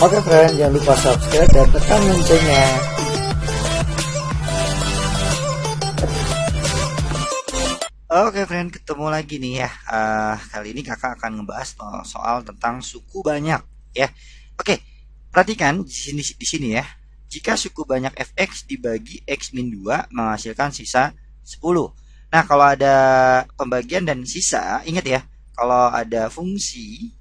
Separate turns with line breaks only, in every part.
Oke friend, jangan lupa subscribe dan tekan loncengnya. Oke friend, ketemu lagi nih ya. Kali ini kakak akan ngebahas soal tentang suku banyak ya. Oke, perhatikan di sini ya. Jika suku banyak fx dibagi x min 2 menghasilkan sisa 10. Nah, kalau ada pembagian dan sisa, ingat ya, kalau ada fungsi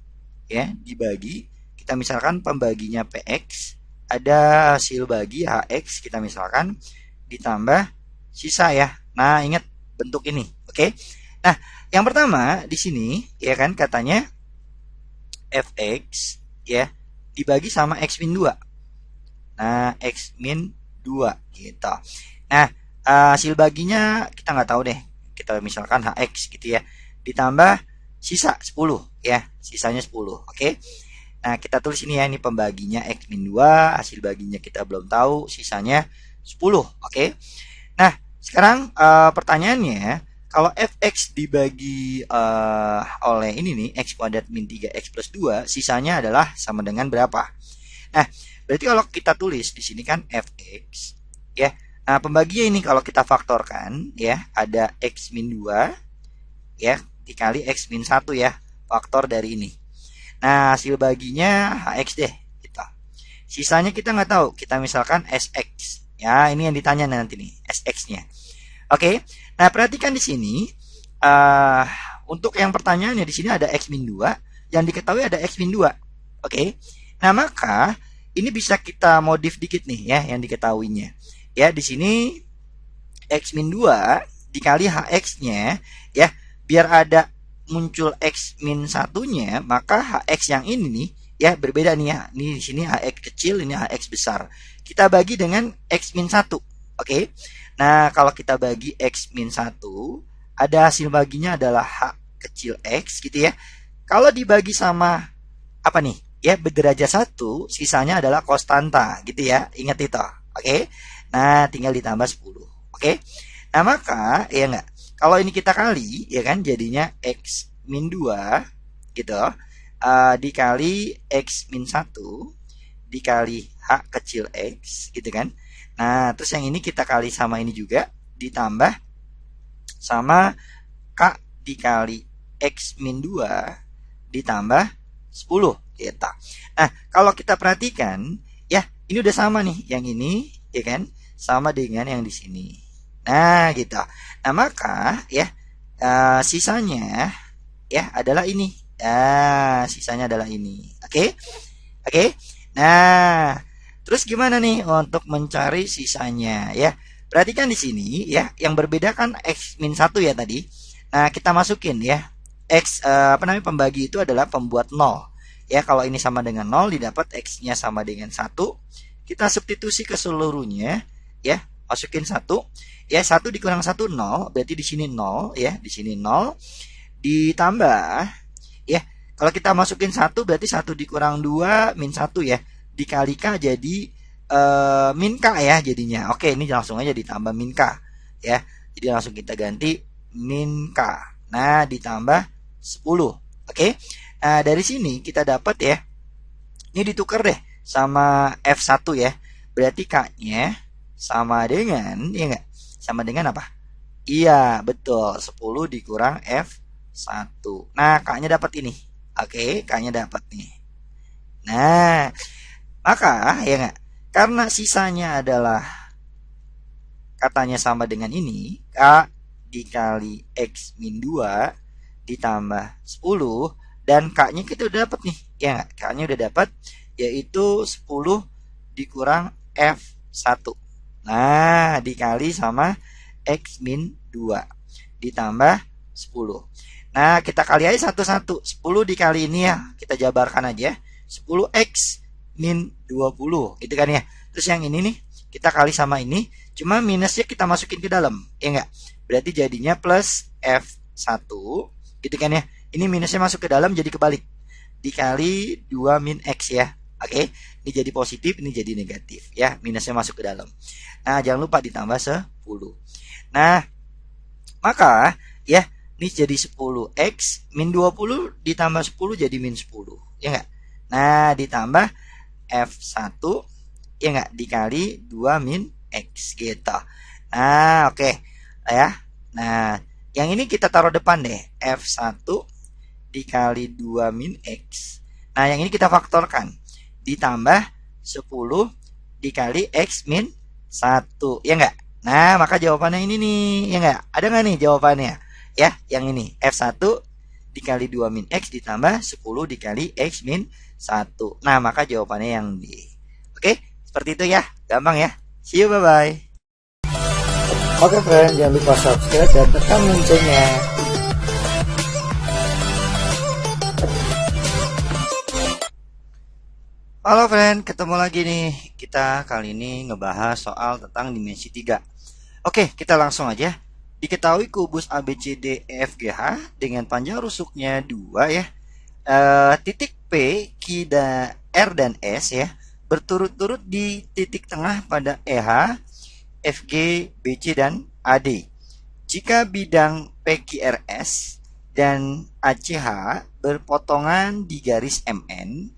ya dibagi, kita misalkan pembaginya px, ada hasil bagi hx, kita misalkan ditambah sisa ya. Nah, ingat bentuk ini. Oke. Nah, yang pertama di sini ya kan katanya fx ya dibagi sama x min 2. Nah, x min 2 gitu. Nah, hasil baginya kita nggak tahu deh. Kita misalkan hx gitu ya. Ditambah sisa 10 ya. Sisanya 10. Oke. Nah, kita tulis ini ya, ini pembaginya x min 2, hasil baginya kita belum tahu, sisanya 10. Oke. Nah, sekarang pertanyaannya, kalau fx dibagi oleh ini nih, x kuadrat min 3x plus 2, sisanya adalah sama dengan berapa? Nah, berarti kalau kita tulis di sini kan fx, ya. Nah, pembagian ini kalau kita faktorkan, ya, ada x min 2, ya, dikali x min 1 ya, faktor dari ini. Nah, hasil baginya hx deh, gitu. Sisanya kita nggak tahu, kita misalkan sx. Ya, ini yang ditanya nanti nih, sx-nya. Oke, nah perhatikan di sini untuk yang pertanyaannya di sini ada x min 2, yang diketahui ada x min 2. Oke, nah maka ini bisa kita modif dikit nih ya yang diketahuinya. Ya, di sini x min 2 dikali hx-nya ya, biar ada muncul x min 1-nya, maka hx yang ini nih ya berbeda nih ya. Ini di sini hx kecil, ini hx besar. Kita bagi dengan x min 1. Oke. Nah, kalau kita bagi x min 1, ada hasil baginya adalah h kecil x gitu ya. Kalau dibagi sama apa nih? Ya, berderajat 1, sisanya adalah konstanta gitu ya. Ingat itu. Oke. Nah, tinggal ditambah 10. Oke. Nah, maka ya enggak. Kalau ini kita kali ya kan jadinya x min 2 gitu. Dikali x min 1 dikali h kecil x gitu kan. Nah, terus yang ini kita kali sama ini juga, ditambah sama k dikali x min 2 ditambah 10 gitu. Nah, kalau kita perhatikan ya, ini udah sama nih, yang ini ya kan sama dengan yang di sini. Nah, gitu. Nah, maka ya sisanya ya adalah ini. Sisanya adalah ini. Oke? Oke? Nah, terus gimana nih untuk mencari sisanya ya? Perhatikan di sini ya, yang berbeda kan x min 1 ya tadi. Nah, kita masukin ya. Pembagi itu adalah pembuat 0. Ya, kalau ini sama dengan 0 didapat x-nya sama dengan 1. Kita substitusi ke seluruhnya ya, masukin 1. Ya, 1 dikurang 1 0, berarti di sini 0 ya, di sini 0 ditambah ya. Kalau kita masukin 1 berarti 1 dikurang 2 min 1 ya. Dikali K jadi min K ya jadinya. Oke, ini langsung aja ditambah min K ya. Jadi langsung kita ganti min K. Nah, ditambah 10. Oke. Nah, dari sini kita dapat ya. Ini ditukar deh sama F1 ya. Berarti K-nya sama dengan ya enggak? Sama dengan apa? Iya, betul. 10 dikurang F1. Nah, K-nya dapat ini. Oke, K-nya dapat nih. Nah, maka ya enggak, karena sisanya adalah katanya sama dengan ini, K dikali X min 2 ditambah 10, dan K-nya kita udah dapat nih. Ya enggak, K-nya udah dapat, yaitu 10 dikurang F1. Nah, dikali sama X min 2 ditambah 10. Nah, kita kali aja satu-satu. 10 dikali ini ya, kita jabarkan aja. 10x min 20 gitu kan ya. Terus yang ini nih kita kali sama ini, cuma minusnya kita masukin ke dalam ya enggak, berarti jadinya plus F1 gitu kan ya. Ini minusnya masuk ke dalam jadi kebalik, dikali 2 min X ya. Oke, ini jadi positif, ini jadi negatif ya, minusnya masuk ke dalam. Nah, jangan lupa ditambah 10. Nah, maka ya ini jadi 10x min 20 ditambah 10 jadi min 10 ya enggak. Nah, ditambah F1 ya nggak dikali 2 min X gitu. Nah, oke. Ya. Nah, yang ini kita taruh depan deh. F1 dikali 2 min X. Nah, yang ini kita faktorkan. Ditambah 10 dikali X min 1. Ya nggak? Nah, maka jawabannya ini nih. Ya nggak? Ada nggak nih jawabannya? Ya, yang ini. F1 dikali 2 min X ditambah 10 dikali X min 1. Nah, maka jawabannya yang D. Oke, seperti itu ya. Gampang ya. See you, bye-bye. Oke, friend. Jangan lupa subscribe dan tekan loncengnya. Halo friend, ketemu lagi nih. Kita kali ini ngebahas soal tentang dimensi 3. Oke, kita langsung aja. Diketahui kubus ABCD EFGH dengan panjang rusuknya 2 ya. Titik P, Q, R dan S ya berturut-turut di titik tengah pada EH, FG, BC dan AD. Jika bidang PQRS dan ACH berpotongan di garis MN,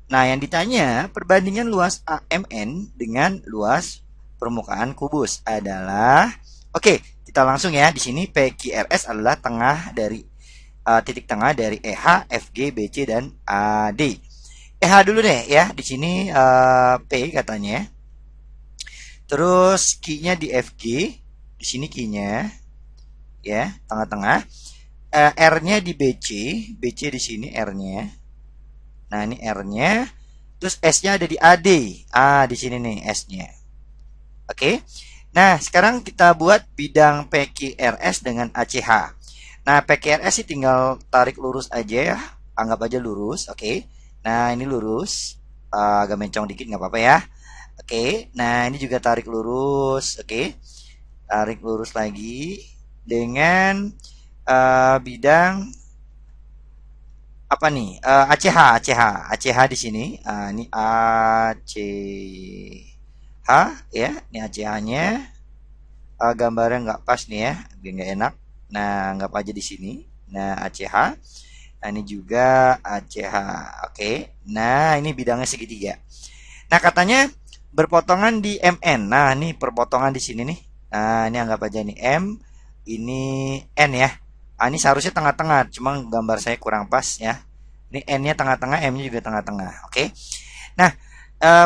nah yang ditanya perbandingan luas AMN dengan luas permukaan kubus adalah, oke, kita langsung ya. Di sini PQRS adalah tengah dari titik tengah dari EH, FG, BC dan AD. EH dulu deh ya. Di sini P katanya. Terus Q-nya di FG. Di sini Q-nya ya, tengah-tengah. R-nya di BC. BC di sini R-nya. Nah, ini R-nya. Terus S-nya ada di AD. Di sini nih S-nya. Oke. Nah, sekarang kita buat bidang PQRS dengan ACH. Nah, PQRS sih tinggal tarik lurus aja ya. Anggap aja lurus, oke. Nah, ini lurus. Agak mencong dikit nggak apa-apa ya. Oke. Nah, ini juga tarik lurus, oke. Tarik lurus lagi dengan bidang apa nih? ACH di sini. Ini ACH ya. Ini ACH-nya. Gambarnya nggak pas nih ya, biar nggak enak. Nah, anggap aja di sini. Nah, ACH. Nah, ini juga ACH. Oke. Nah, ini bidangnya segitiga. Nah, katanya berpotongan di MN. Nah, ini perpotongan di sini nih. Nah, ini anggap aja nih M, ini N ya. Ini seharusnya tengah-tengah, cuma gambar saya kurang pas ya. Ini N-nya tengah-tengah, M-nya juga tengah-tengah. Oke. Nah,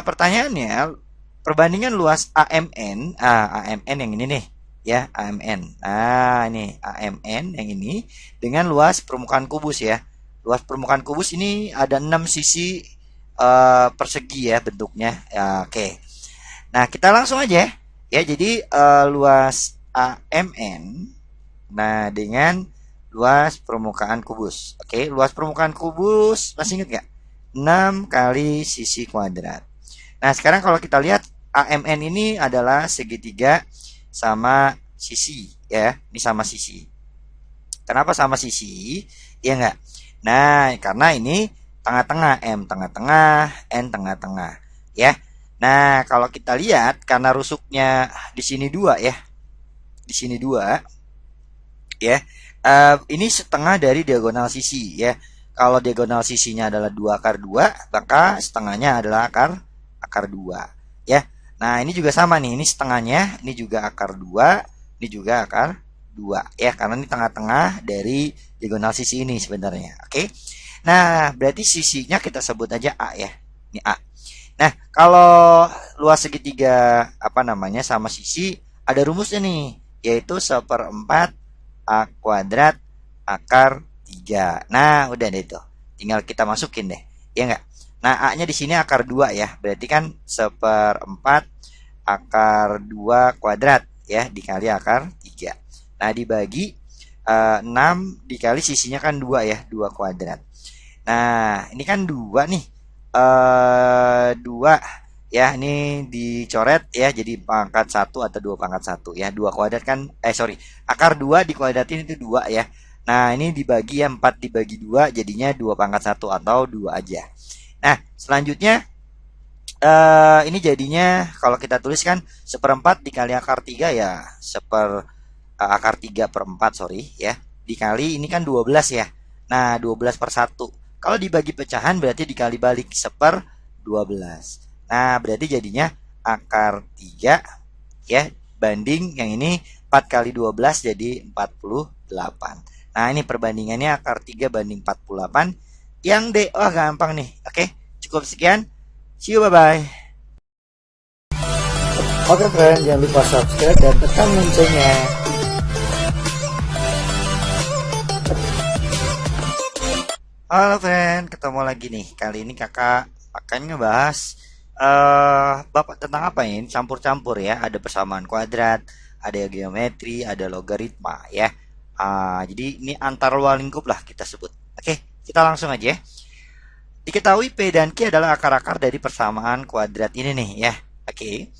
pertanyaannya perbandingan luas AMN, AMN yang ini nih ya, AMN. Nah, ini AMN yang ini dengan luas permukaan kubus ya. Luas permukaan kubus ini ada 6 sisi persegi ya bentuknya. Ya, oke. Nah, kita langsung aja ya. Jadi luas AMN nah dengan luas permukaan kubus. Oke, luas permukaan kubus masih ingat nggak? 6 kali sisi kuadrat. Nah, sekarang kalau kita lihat AMN ini adalah segitiga sama sisi ya. Ini sama sisi. Kenapa sama sisi? Ya enggak? Nah, karena ini tengah-tengah, M tengah-tengah, N tengah-tengah ya. Nah, kalau kita lihat karena rusuknya di sini 2 ya. Di sini 2 ya. Ini setengah dari diagonal sisi ya. Kalau diagonal sisinya adalah 2 akar 2, maka setengahnya adalah akar 2 ya. Nah, ini juga sama nih. Ini setengahnya, ini juga akar 2, ini juga akar 2 ya, karena ini tengah-tengah dari diagonal sisi ini sebenarnya. Oke. Nah, berarti sisinya kita sebut aja A ya. Ini A. Nah, kalau luas segitiga sama sisi ada rumusnya nih, yaitu 1/4 A kuadrat akar 3. Nah, udah deh itu. Tinggal kita masukin deh. Ya enggak? Nah, A-nya di sini akar 2 ya. Berarti kan 1/4 akar 2 kuadrat ya dikali akar 3. Nah, dibagi 6 dikali sisinya kan 2 ya, 2 kuadrat. Nah, ini kan 2 nih. 2 ya, ini dicoret ya jadi pangkat 1 atau 2 pangkat 1 ya. 2 kuadrat kan akar 2 dikuadratin itu 2 ya. Nah, ini dibagi ya, 4 dibagi 2 jadinya 2 pangkat 1 atau 2 aja. Nah, selanjutnya ini jadinya kalau kita tuliskan 1/4 dikali akar 3 ya, akar 3/4 ya. Dikali ini kan 12 ya. Nah, 12/1. Kalau dibagi pecahan berarti dikali balik 1/2 12. Nah, berarti jadinya akar 3 ya banding yang ini 4 kali 12 jadi 48. Nah, ini perbandingannya akar 3 banding 48. Yang D, wah gampang nih. Oke, cukup sekian. See you, bye-bye. Oke friend, jangan lupa subscribe dan tekan loncengnya. Halo friend, ketemu lagi nih. Kali ini kakak akan ngebahas bapak tentang apa ini? Campur-campur ya. Ada persamaan kuadrat, ada geometri, ada logaritma ya. Jadi ini antar luar lingkup lah kita sebut. Oke, kita langsung aja ya. Diketahui P dan Q adalah akar-akar dari persamaan kuadrat ini nih ya. Oke.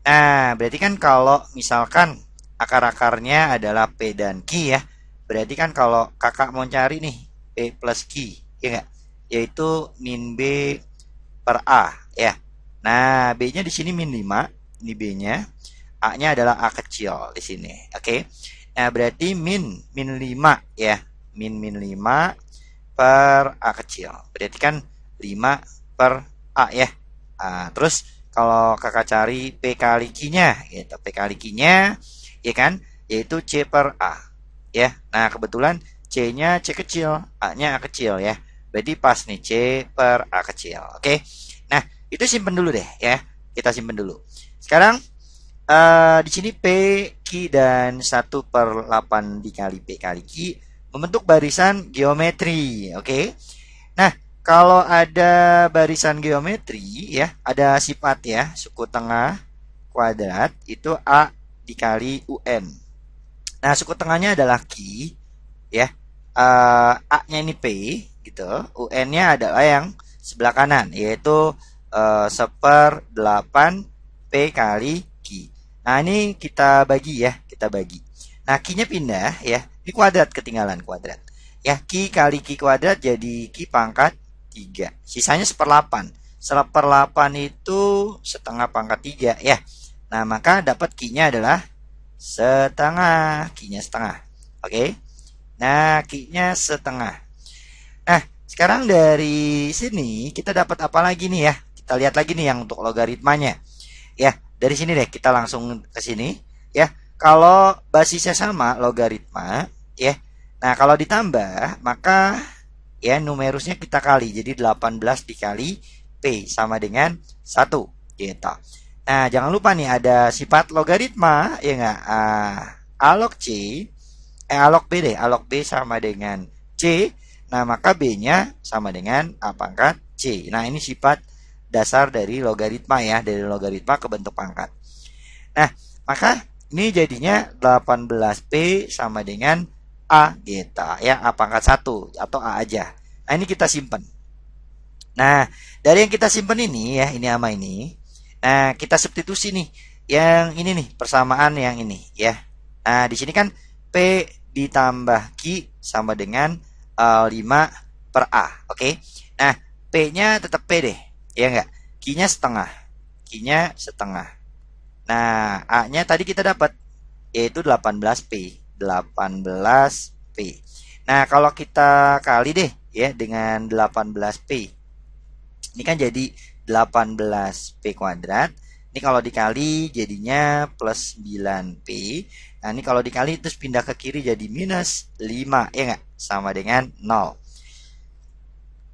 Nah, berarti kan kalau misalkan akar-akarnya adalah P dan Q ya. Berarti kan kalau kakak mau cari nih P plus Q, ya enggak? Yaitu min B per A ya. Nah, B-nya di sini min 5, ini B-nya. A-nya adalah A kecil di sini. Oke. Nah, berarti min 5 ya. Min 5 per A kecil. Berarti kan 5 per A ya. Terus kalau kakak cari P kali Q-nya gitu. P kali Q-nya ya kan, yaitu C per A ya. Nah, kebetulan C-nya C kecil, A-nya A kecil ya. Berarti pas nih C per A kecil. Oke. Nah, itu simpen dulu deh ya. Kita simpen dulu. Sekarang di sini P, Q dan 1 per 8 dikali P kali Q membentuk barisan geometri. Oke. Nah, kalau ada barisan geometri ya, ada sifat ya, suku tengah kuadrat itu A dikali UN. Nah, suku tengahnya adalah Q ya. A-nya ini P gitu. UN-nya adalah yang sebelah kanan yaitu 1/8 P kali Q. Nah, ini kita bagi ya, kita bagi. Nah, Q-nya pindah ya. Ini kuadrat, ketinggalan kuadrat. Ya, Q kali Q kuadrat jadi Q pangkat 3. Sisanya 1/8. 1/8 itu setengah pangkat 3 ya. Nah, maka dapat Q-nya adalah setengah. Q-nya setengah. Oke. Nah, Q-nya setengah. Nah, sekarang dari sini kita dapat apa lagi nih ya? Kita lihat lagi nih yang untuk logaritmanya. Ya, dari sini deh kita langsung ke sini ya. Kalau basisnya sama logaritma ya. Nah, kalau ditambah maka ya numerusnya kita kali. Jadi 18 dikali P sama dengan 1 gitu. Nah, jangan lupa nih ada sifat logaritma ya enggak? A log C A log B deh. A log B sama dengan C. Nah, maka B-nya sama dengan A pangkat C. Nah, ini sifat dasar dari logaritma ya. Dari logaritma ke bentuk pangkat. Nah, maka ini jadinya 18P sama dengan A gitu ya. A pangkat 1 atau A aja. Nah, ini kita simpan. Nah, dari yang kita simpan ini ya, ini sama ini. Nah, kita substitusi nih. Yang ini nih, persamaan yang ini ya. Nah, di sini kan P ditambah Q sama dengan 5 per A. Oke. Nah, P-nya tetap P deh. Ya enggak? Q-nya setengah. Q-nya setengah. Nah, A-nya tadi kita dapat yaitu 18P. 18P. Nah, kalau kita kali deh ya dengan 18P. Ini kan jadi 18P kuadrat. Ini kalau dikali jadinya plus 9P. Nah, ini kalau dikali terus pindah ke kiri jadi minus 5. Ya nggak? Sama dengan 0.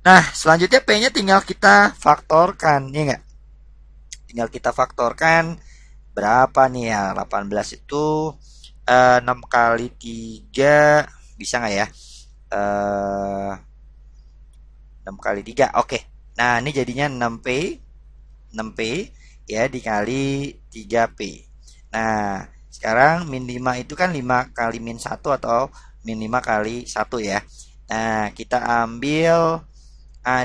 Nah, selanjutnya P-nya tinggal kita faktorkan. Ya nggak? Tinggal kita faktorkan. Berapa nih ya? 18 itu 6 kali 3. Bisa nggak ya? 6 kali 3. Oke. Nah, ini jadinya 6P. 6P. Ya dikali 3P. Nah, sekarang min 5 itu kan 5 kali min 1 atau min 5 kali 1 ya. Nah, kita ambil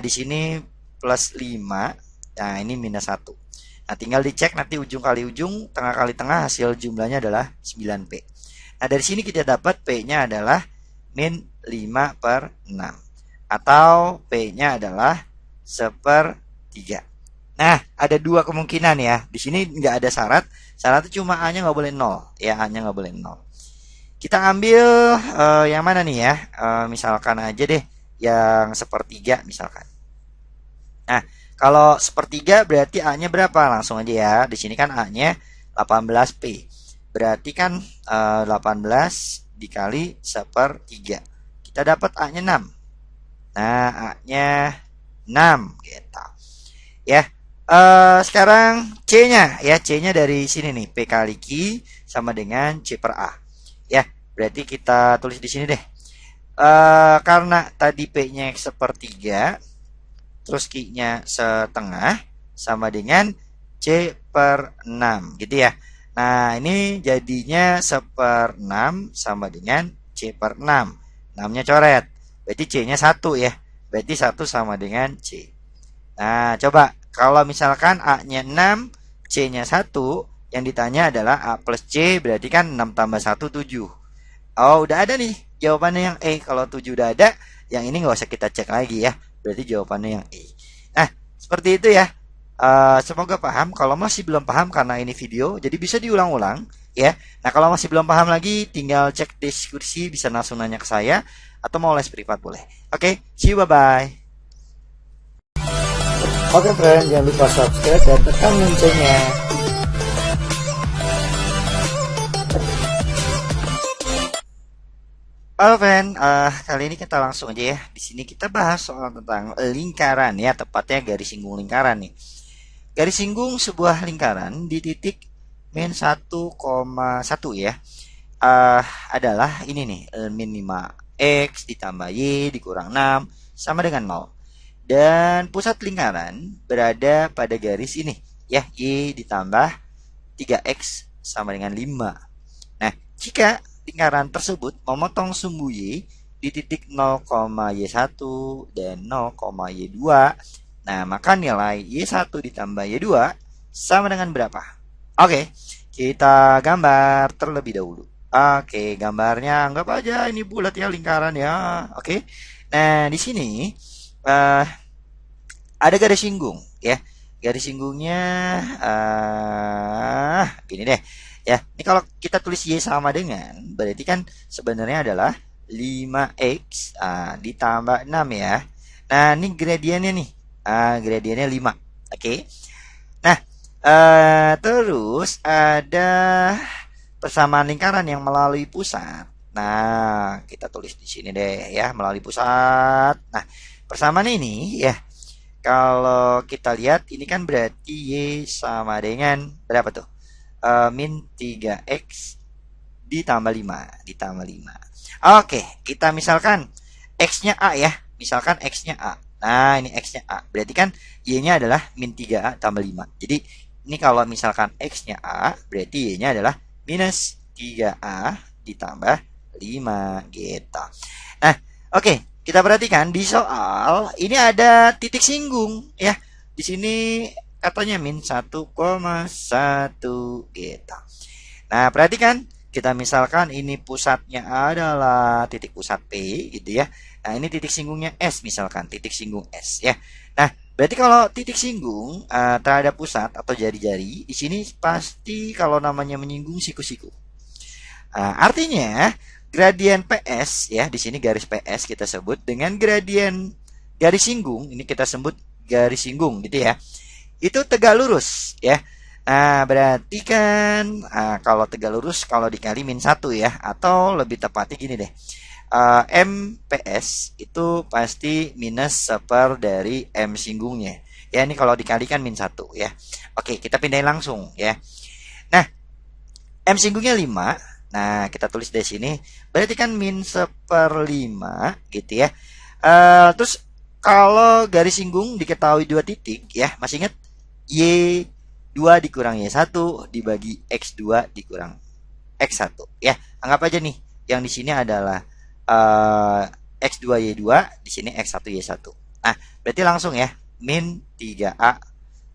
di sini plus 5. Nah, ini minus 1. Nah, tinggal dicek nanti ujung kali ujung, tengah kali tengah, hasil jumlahnya adalah 9P. Nah, dari sini kita dapat P-nya adalah min 5 per 6. Atau P-nya adalah 1/3. Nah, ada dua kemungkinan ya. Di sini nggak ada syarat. Syaratnya cuma A-nya nggak boleh 0. Ya, A-nya nggak boleh 0. Kita ambil yang mana nih ya? Misalkan aja deh yang 1/3 misalkan. Nah, Kalau sepertiga berarti A-nya berapa? Langsung aja ya. Di sini kan A-nya 18P. Berarti kan 18 dikali sepertiga. Kita dapat A-nya 6. Nah, A-nya 6 gitu. Ya. Sekarang C-nya ya, C-nya dari sini nih, P kali Q sama dengan C per A. Ya, berarti kita tulis di sini deh. Karena tadi P-nya sepertiga, terus Q-nya setengah, sama dengan C per 6 gitu ya. Nah, ini jadinya seper 6 sama dengan C per 6. 6-nya coret. Berarti C-nya 1 ya. Berarti 1 sama dengan C. Nah, coba kalau misalkan A-nya 6, C-nya 1, yang ditanya adalah A plus C, berarti kan 6 tambah 1, 7. Oh, udah ada nih jawabannya yang E. Kalau 7 udah ada, yang ini nggak usah kita cek lagi ya. Berarti jawabannya yang E. Nah, seperti itu ya. Semoga paham. Kalau masih belum paham karena ini video, jadi bisa diulang-ulang ya. Nah, kalau masih belum paham lagi, tinggal cek deskripsi, bisa langsung nanya ke saya atau mau les privat boleh. Oke, see you, bye-bye. Oke friend, jangan lupa subscribe dan tekan loncengnya. Halo friend, kali ini kita langsung aja ya. Di sini kita bahas soal tentang lingkaran ya, tepatnya garis singgung lingkaran nih. Garis singgung sebuah lingkaran di titik min 1,1 ya. Adalah ini nih, min 5x ditambah y dikurang 6 sama dengan 0. Dan pusat lingkaran berada pada garis ini ya, y ditambah 3x sama dengan 5. Nah, jika lingkaran tersebut memotong sumbu y di titik 0,y1 dan 0,y2, nah maka nilai y1 ditambah y2 sama dengan berapa? Oke, kita gambar terlebih dahulu. Oke, gambarnya anggap aja ini bulat ya, lingkaran ya. Oke. Nah, di sini ada garis singgung ya. Garis singgungnya gini deh. Ya, ini kalau kita tulis Y sama dengan, berarti kan sebenarnya adalah 5X ditambah 6 ya. Nah, ini gradiennya nih. Gradiennya 5. Oke. Nah, terus ada persamaan lingkaran yang melalui pusat. Nah, kita tulis di sini deh ya, melalui pusat. Nah, persamaan ini ya, kalau kita lihat ini kan berarti Y sama dengan berapa tuh? Min 3x ditambah 5. Oke, kita misalkan x-nya A ya. Misalkan x-nya A. Nah, ini x-nya A. Berarti kan y-nya adalah min 3a tambah 5. Jadi, ini kalau misalkan x-nya A, berarti y-nya adalah minus 3a ditambah 5 gitu. Nah, oke, kita perhatikan di soal ini ada titik singgung ya. Di sini katanya min 1,1 gitu. Nah, perhatikan kita misalkan ini pusatnya adalah titik pusat P gitu ya. Nah, ini titik singgungnya S misalkan, titik singgung S ya. Nah, berarti kalau titik singgung terhadap pusat atau jari-jari, di sini pasti kalau namanya menyinggung siku-siku. Artinya gradien PS ya, di sini garis PS kita sebut dengan gradien garis singgung, ini kita sebut garis singgung gitu ya. Itu tegak lurus ya. Nah, berarti kan kalau tegak lurus kalau dikali min 1 ya, atau lebih tepatnya gini deh. MPS itu pasti minus seper dari M singgungnya. Ya, ini kalau dikalikan min 1 ya. Oke, kita pindahin langsung ya. Nah, M singgungnya 5. Nah, kita tulis dari sini. Berarti kan min seper 5 gitu ya. Terus kalau garis singgung diketahui 2 titik ya, masih ingat? Y2 dikurang Y1 dibagi X2 dikurang X1 ya. Anggap aja nih yang di sini adalah X2 Y2, di sini X1 Y1. Nah, berarti langsung ya, min 3A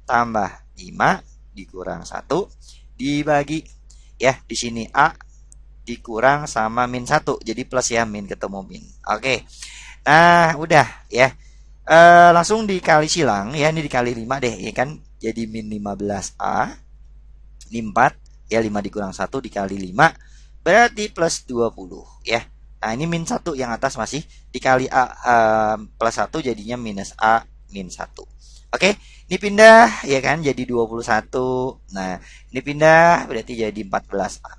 tambah 5 dikurang 1 dibagi ya, di sini A dikurang sama min 1. Jadi plus ya, min ketemu min. Oke. Nah, udah ya. Langsung dikali silang ya, ini dikali 5 deh ya kan. Jadi min 15A. Ini 4 ya, 5 dikurang 1 dikali 5 berarti plus 20 ya. Nah, ini min 1 yang atas masih dikali A plus 1 jadinya minus A min 1. Oke, Ini pindah ya kan jadi 21. Nah, ini pindah berarti jadi 14A.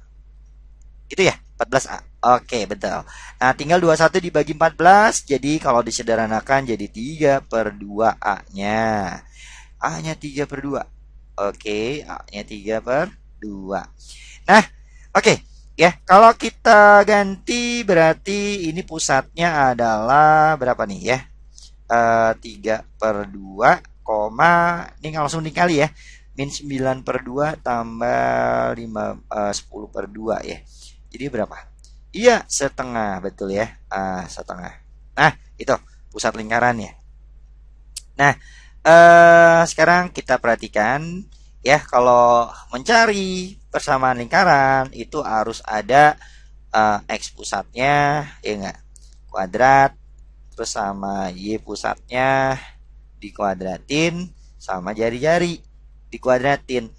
Gitu ya, 14A. Oke, betul. Nah, tinggal 21 dibagi 14. Jadi kalau disederhanakan jadi 3/2A-nya. A-nya 3/2. Oke, A-nya 3/2. Nah, oke. Ya, kalau kita ganti berarti ini pusatnya adalah berapa nih ya? 3/2, ini langsung dikali ya. -9/2 tambah 10/2 ya. Jadi berapa? Iya, setengah, betul ya. Setengah. Nah, itu pusat lingkarannya. Nah, sekarang kita perhatikan ya, kalau mencari persamaan lingkaran itu harus ada X pusatnya, ya enggak? Kuadrat, terus sama Y pusatnya dikuadratin, sama jari-jari dikuadratin.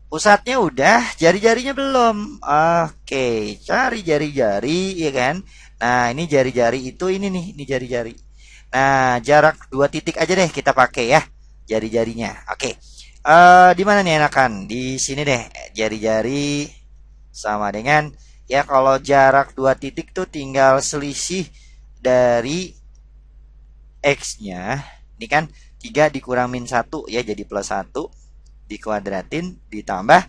Pusatnya udah, jari-jarinya belum. Oke, cari jari-jari ya kan. Nah, ini jari-jari itu ini nih, ini jari-jari. Nah, jarak 2 titik aja deh kita pakai ya jari-jarinya. Oke. Di mana nih enakan? Di sini deh. Jari-jari sama dengan ya, kalau jarak 2 titik tuh tinggal selisih dari X-nya. Ini kan 3 dikurang -1 ya, jadi +1 dikuadratin ditambah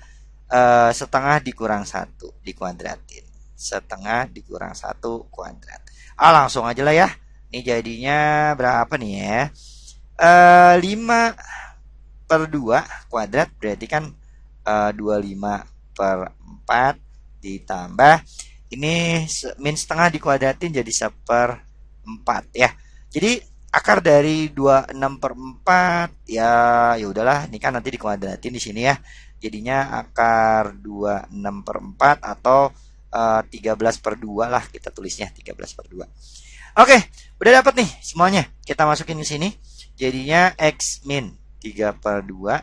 setengah dikurang 1 dikuadratin. Setengah dikurang 1 kuadrat. Langsung aja lah ya. Ini jadinya berapa nih ya? 5/2 kuadrat berarti kan 25/4 ditambah ini setengah dikuadratin jadi 1/4 ya. Jadi akar dari 26/4 ya, ya udahlah, ini kan nanti dikuadratin di sini ya. Jadinya akar 26/4 atau 13/2 lah kita tulisnya, 13/2. Oke, udah dapat nih semuanya. Kita masukin ke sini. Jadinya X min 3/2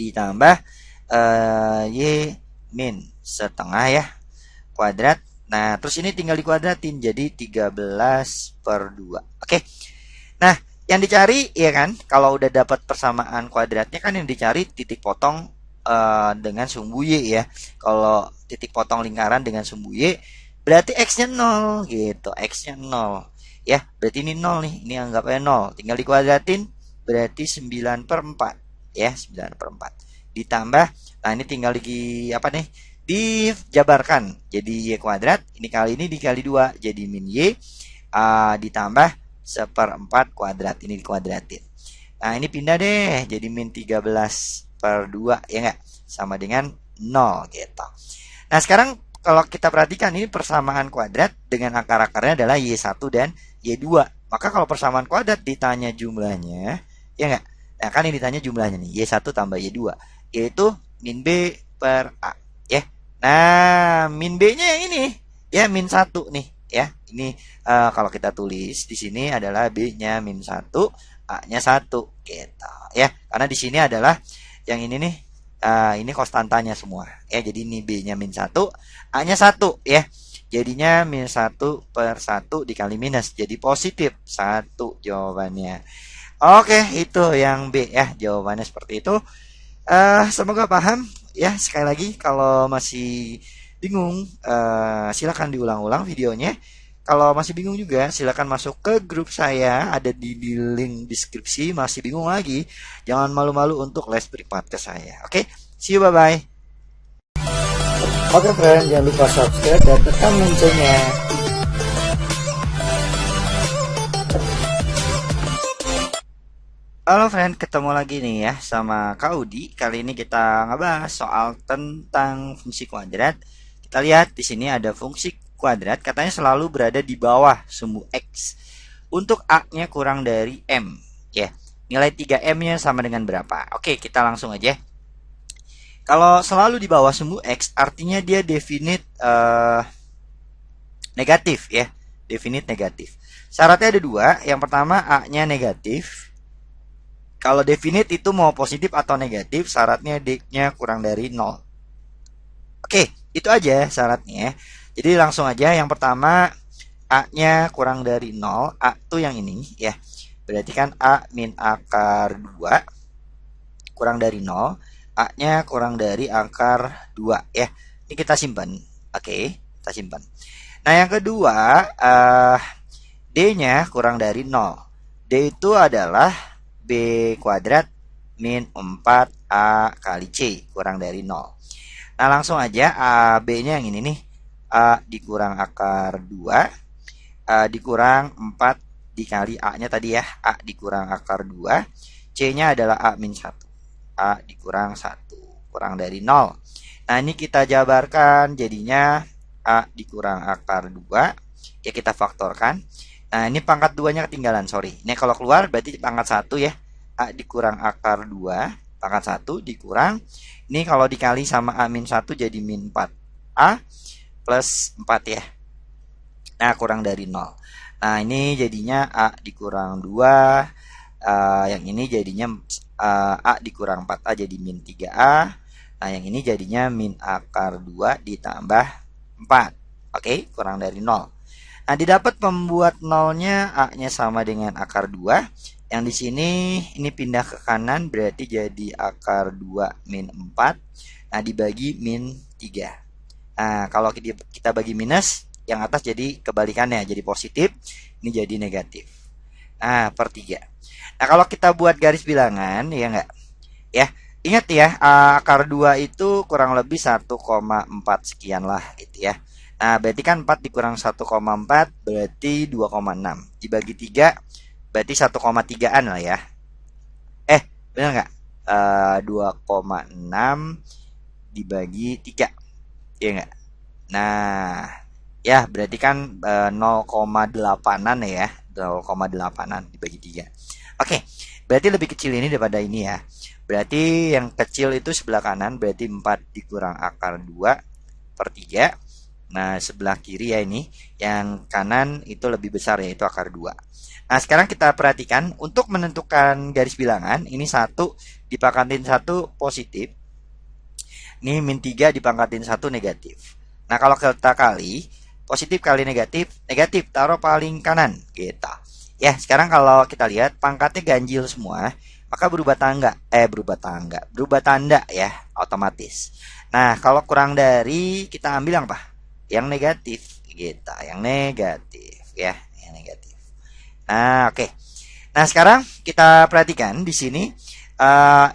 ditambah Y min setengah ya kuadrat. Nah, terus ini tinggal dikuadratin jadi 13/2. Oke. Nah, yang dicari ya kan, kalau udah dapat persamaan kuadratnya kan yang dicari titik potong dengan sumbu Y ya. Kalau titik potong lingkaran dengan sumbu Y berarti X-nya 0 gitu. X-nya 0. Ya, berarti ini 0 nih. Ini anggap aja 0. Tinggal dikuadratin berarti 9/4 ya, 9/4. Ditambah, nah ini tinggal di apa nih? Dijabarkan jadi Y kuadrat, ini dikali 2 jadi min Y, ditambah 1/4 kuadrat, ini dikuadratin. Nah, ini pindah deh jadi min 13/2 ya enggak, sama dengan 0 gitu. Nah, sekarang kalau kita perhatikan ini persamaan kuadrat dengan akar-akarnya adalah Y1 dan Y2. Maka kalau persamaan kuadrat ditanya jumlahnya ya enggak. Nah, kan ini ditanya jumlahnya nih, Y1 tambah Y2 yaitu min B per A ya. Nah, min B-nya yang ini ya, -1 nih ya. Ini kalau kita tulis di sini adalah B-nya -1, A-nya 1 gitu ya. Karena di sini adalah yang ini nih, ini konstantanya semua ya. Jadi ini B-nya -1, A-nya 1 ya. Jadinya -1/1 dikali minus jadi positif 1 jawabannya. Oke, itu yang B ya, jawabannya seperti itu. Semoga paham ya. Sekali lagi kalau masih bingung silakan diulang-ulang videonya. Kalau masih bingung juga silakan masuk ke grup saya, ada di link deskripsi. Masih bingung lagi, jangan malu-malu untuk les privat ke saya. Oke, see you, bye bye. Oke friend, jangan lupa subscribe dan tekan loncengnya. Halo friend, ketemu lagi nih ya sama Kak Udi. Kali ini kita ngebahas soal tentang fungsi kuadrat. Kita lihat di sini ada fungsi kuadrat, katanya selalu berada di bawah sumbu X. Untuk A-nya kurang dari M, ya. Nilai 3M-nya sama dengan berapa? Oke, kita langsung aja. Kalau selalu di bawah sumbu X, artinya dia definite negatif ya. Definite negatif. Syaratnya ada 2. Yang pertama A-nya negatif. Kalau definite itu mau positif atau negatif, syaratnya D-nya kurang dari 0. Oke, itu aja syaratnya. Jadi langsung aja, yang pertama A-nya kurang dari 0. A tuh yang ini ya. Berarti kan A min akar 2 kurang dari 0, A-nya kurang dari akar 2 ya. Ini kita simpan. Oke, kita simpan. Nah, yang kedua, D-nya kurang dari 0. D itu adalah B kuadrat min 4A kali C kurang dari 0. Nah, langsung aja B-nya yang ini nih. A dikurang akar 2, dikurang 4 dikali A-nya tadi ya. A dikurang akar 2, C-nya adalah A min 1. A dikurang 1, kurang dari 0. Nah, ini kita jabarkan jadinya A dikurang akar 2. Ya, kita faktorkan. Nah, ini pangkat 2-nya ketinggalan, sorry. Ini kalau keluar berarti pangkat 1 ya. A dikurang akar 2, pangkat 1 dikurang. Ini kalau dikali sama A min 1 jadi min 4. A plus 4 ya. Nah, kurang dari 0. Nah, ini jadinya A dikurang 2. Yang ini jadinya A dikurang 4A jadi min 3A. Nah, yang ini jadinya min akar 2 ditambah 4. Oke, kurang dari 0. Nah, didapat pembuat 0-nya A-nya sama dengan akar 2. Yang di sini ini pindah ke kanan berarti jadi akar 2 min 4. Nah, dibagi min 3. Nah, kalau kita bagi minus, yang atas jadi kebalikannya, jadi positif, ini jadi negatif. Nah, per 3. Nah, kalau kita buat garis bilangan, ya enggak? Ya, ingat ya, akar 2 itu kurang lebih 1,4 sekian lah, gitu ya. Nah, berarti kan 4 dikurang 1,4, berarti 2,6. Dibagi 3, berarti 1,3an lah ya. Benar nggak? 2,6 dibagi 3. Iya nggak? Nah, ya berarti kan 0,8an ya. 0,8an dibagi 3. Oke, berarti lebih kecil ini daripada ini ya. Berarti yang kecil itu sebelah kanan, berarti 4 dikurang akar 2 per 3. Nah, sebelah kiri ya ini. Yang kanan itu lebih besar yaitu akar 2. Nah, sekarang kita perhatikan untuk menentukan garis bilangan. Ini 1 dipangkatin 1 positif. Ini min 3 dipangkatin 1 negatif. Nah, kalau kita kali, positif kali negatif, negatif taruh paling kanan gitu. Ya, sekarang kalau kita lihat pangkatnya ganjil semua, maka berubah tanda ya, otomatis. Nah, kalau kurang dari kita ambil yang apa? Yang negatif gitu, yang negatif ya, yang negatif. Nah, oke. Nah, sekarang kita perhatikan di sini.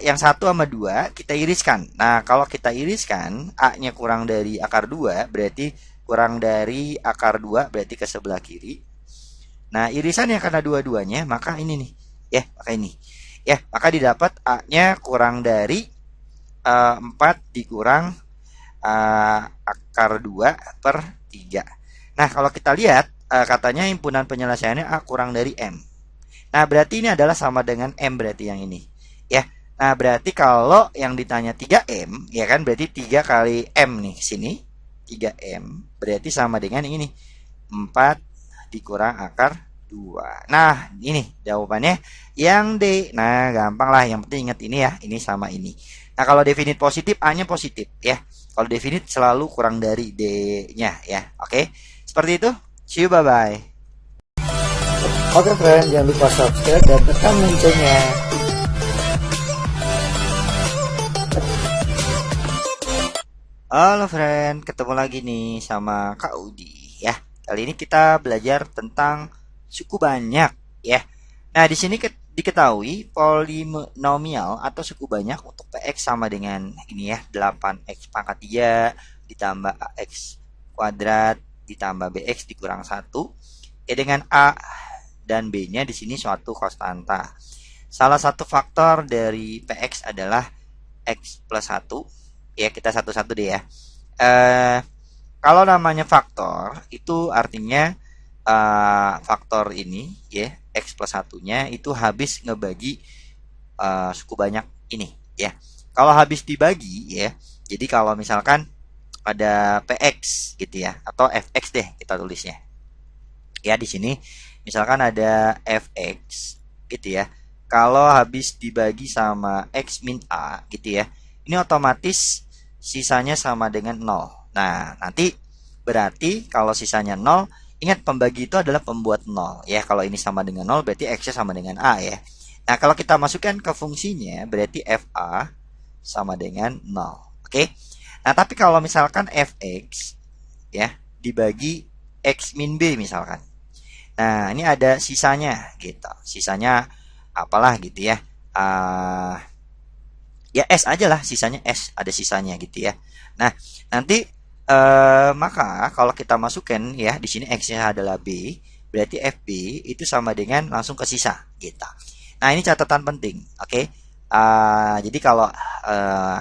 Yang 1 sama 2 kita iriskan. Nah, kalau kita iriskan A-nya kurang dari akar 2 berarti kurang dari akar 2 berarti ke sebelah kiri. Nah, irisannya karena dua-duanya maka ini nih. Ya, maka ini. Ya, maka didapat A-nya kurang dari 4 dikurang akar 2 per 3. Nah, kalau kita lihat katanya himpunan penyelesaiannya A kurang dari M. Nah, berarti ini adalah sama dengan M berarti yang ini. Ya, nah berarti kalau yang ditanya 3M, ya kan berarti 3 kali M nih sini, 3M berarti sama dengan ini 4 dikurang akar 2. Nah, ini jawabannya yang D. Nah, gampang lah, yang penting ingat ini ya, ini sama ini. Nah, kalau definit positif A-nya positif ya. Kalau definit selalu kurang dari D-nya ya. Oke, seperti itu. See you, bye-bye. Oke friend, jangan lupa subscribe dan tekan loncengnya. Halo friend, ketemu lagi nih sama Kak Udi ya. Kali ini kita belajar tentang suku banyak ya. Nah, di sini diketahui polinomial atau suku banyak untuk PX sama dengan ini ya, 8x pangkat 3 ditambah AX kuadrat ditambah BX dikurang 1 ya, dengan A dan B-nya di sini suatu konstanta. Salah satu faktor dari PX adalah X plus 1. Ya, kita satu-satu deh ya. Kalau namanya faktor itu artinya faktor ini ya, X plus 1-nya itu habis ngebagi suku banyak ini ya. Kalau habis dibagi ya, jadi kalau misalkan ada PX gitu ya, atau FX deh kita tulisnya. Ya, di sini misalkan ada FX gitu ya. Kalau habis dibagi sama X min A gitu ya, ini otomatis sisanya sama dengan 0. Nah, nanti berarti kalau sisanya 0, ingat pembagi itu adalah pembuat 0 ya. Kalau ini sama dengan 0 berarti X-nya sama dengan A ya. Nah, kalau kita masukkan ke fungsinya, berarti FA sama dengan 0. Oke. Nah, tapi kalau misalkan Fx ya dibagi X min B misalkan. Nah, ini ada sisanya gitu. Sisanya apalah gitu ya. Uh, ya S aja lah, sisanya S, ada sisanya gitu ya. Nah, nanti maka kalau kita masukkan ya di sini X-nya adalah B, berarti FB itu sama dengan langsung ke sisa gitu. Nah, ini catatan penting, oke? Jadi kalau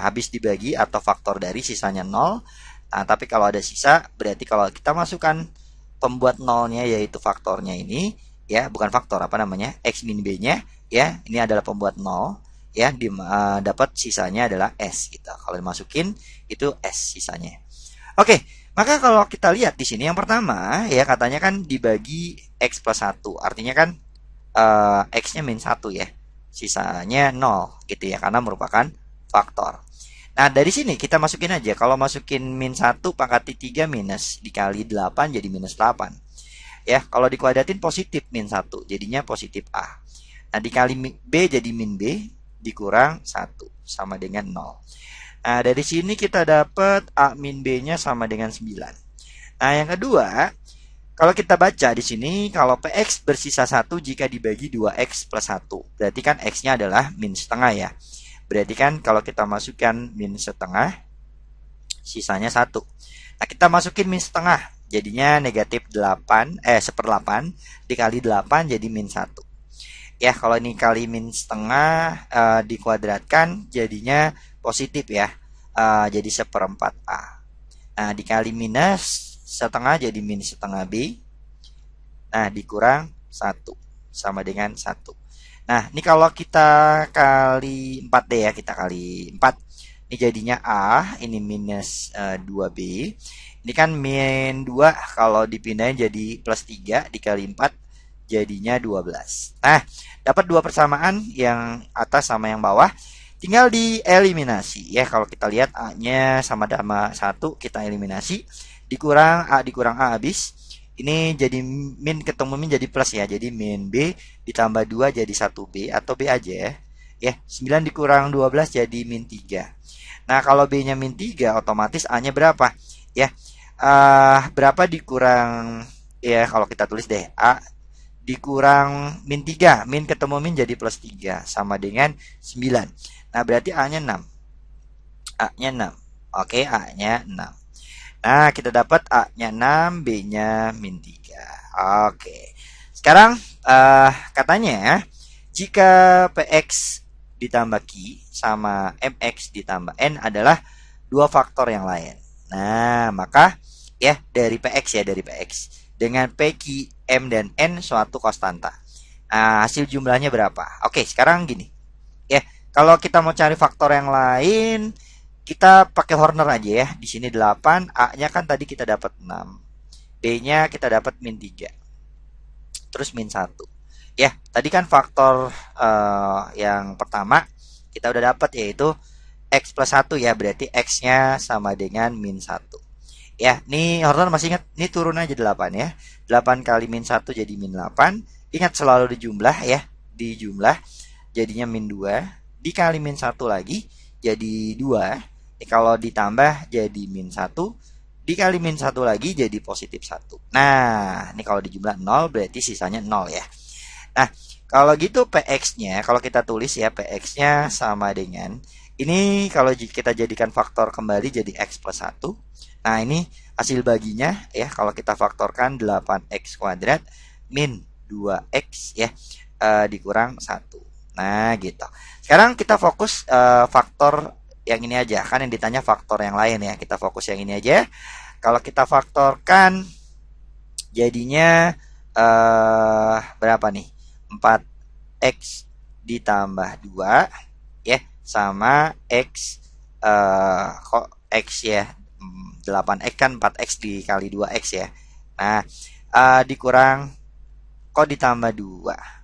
habis dibagi atau faktor dari sisanya 0, nah, tapi kalau ada sisa berarti kalau kita masukkan pembuat nolnya yaitu faktornya ini ya, bukan faktor apa namanya, X min B-nya ya, ini adalah pembuat 0 ya, dapat sisanya adalah S gitu. Kalau dimasukin itu S sisanya. Oke, maka kalau kita lihat di sini yang pertama ya katanya kan dibagi X plus 1, artinya kan X-nya min 1 ya, sisanya 0 gitu ya, karena merupakan faktor. Nah, dari sini kita masukin aja. Kalau masukin min 1 pangkat 3 minus dikali 8 jadi minus 8. Ya, kalau dikuadratin positif min 1, jadinya positif A. Nah, dikali B jadi min B dikurang 1 sama dengan 0. Nah, dari sini kita dapat A min B-nya sama dengan 9. Nah, yang kedua, kalau kita baca di sini, kalau PX bersisa 1 jika dibagi 2X plus 1. Berarti kan X-nya adalah min setengah ya. Berarti kan kalau kita masukkan min setengah, sisanya 1. Nah, kita masukin min setengah, jadinya negatif 8, 1/8 dikali 8 jadi min 1. Ya, kalau ini kali min setengah dikuadratkan jadinya positif ya. Jadi 1/4 A. Nah, dikali minus setengah jadi min setengah B. Nah, dikurang 1 sama dengan 1. Nah, ini kalau kita kali 4 deh ya, kita kali 4. Ini jadinya A, ini minus 2B. Ini kan min 2, kalau dipindahin jadi plus 3, dikali 4, jadinya 12. Nah, dapat dua persamaan yang atas sama yang bawah. Tinggal dieliminasi. Ya, kalau kita lihat A-nya sama 1, kita eliminasi. Dikurang A habis. Ini jadi min ketemu min jadi plus ya. Jadi min B ditambah 2 jadi 1B atau B aja ya. Ya, 9 dikurang 12 jadi min 3. Nah, kalau B-nya min 3 otomatis A-nya berapa? Ya. Berapa dikurang ya, kalau kita tulis deh A dikurang min 3. Min ketemu min jadi plus 3 sama dengan 9. Nah, berarti A-nya 6. A-nya 6. Oke, A-nya 6. Nah, kita dapat A-nya 6, B-nya min 3. Oke. Sekarang katanya jika PX ditambah Q sama MX ditambah N adalah dua faktor yang lain. Nah, maka ya dari PX ya, dari PX dengan PQ, M dan N suatu konstanta. Nah, hasil jumlahnya berapa? Oke, sekarang gini. Ya, kalau kita mau cari faktor yang lain, kita pakai Horner aja ya. Di sini 8, A-nya kan tadi kita dapat 6. B-nya kita dapat min 3. Terus min 1. Ya, tadi kan faktor yang pertama kita udah dapat yaitu X plus 1 ya. Berarti X-nya sama dengan min 1. Ya, nih Horner masih ingat, ini turun aja 8 ya. 8 kali min 1 jadi min 8. Ingat selalu dijumlah ya. Dijumlah jadinya min 2. Dikali min 1 lagi jadi 2. Kalau ditambah jadi min 1, dikali min 1 lagi jadi positif 1. Nah, ini kalau dijumlah 0 berarti sisanya 0 ya. Nah, kalau gitu PX-nya, kalau kita tulis ya PX-nya sama dengan, ini kalau kita jadikan faktor kembali jadi X plus 1. Nah, ini hasil baginya ya, kalau kita faktorkan 8X kuadrat min 2X ya, dikurang 1. Nah, gitu. Sekarang kita fokus faktor yang ini aja, kan yang ditanya faktor yang lain ya, kita fokus yang ini aja. Kalau kita faktorkan jadinya berapa nih, 4X ditambah 2 ya sama X, kok X ya, 8X kan 4X dikali 2X ya. Nah, dikurang, kok ditambah 2,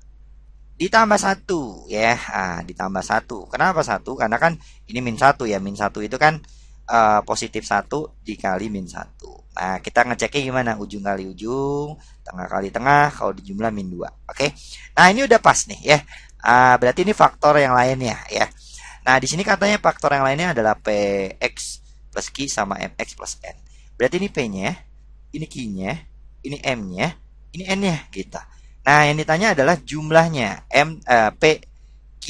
ditambah 1 ya. Ditambah 1. Kenapa 1? Karena kan ini min 1 ya. Min 1 itu kan positif 1 dikali min 1. Nah, kita ngeceknya gimana? Ujung kali ujung, tengah kali tengah, kalau dijumlah min 2. Oke. Nah, ini udah pas nih ya. Berarti ini faktor yang lainnya ya. Nah, di sini katanya faktor yang lainnya adalah Px plus Q sama Mx plus N. Berarti ini P-nya, ini Q-nya, ini M-nya, ini N-nya gitu. Nah, yang ditanya adalah jumlahnya P, Q,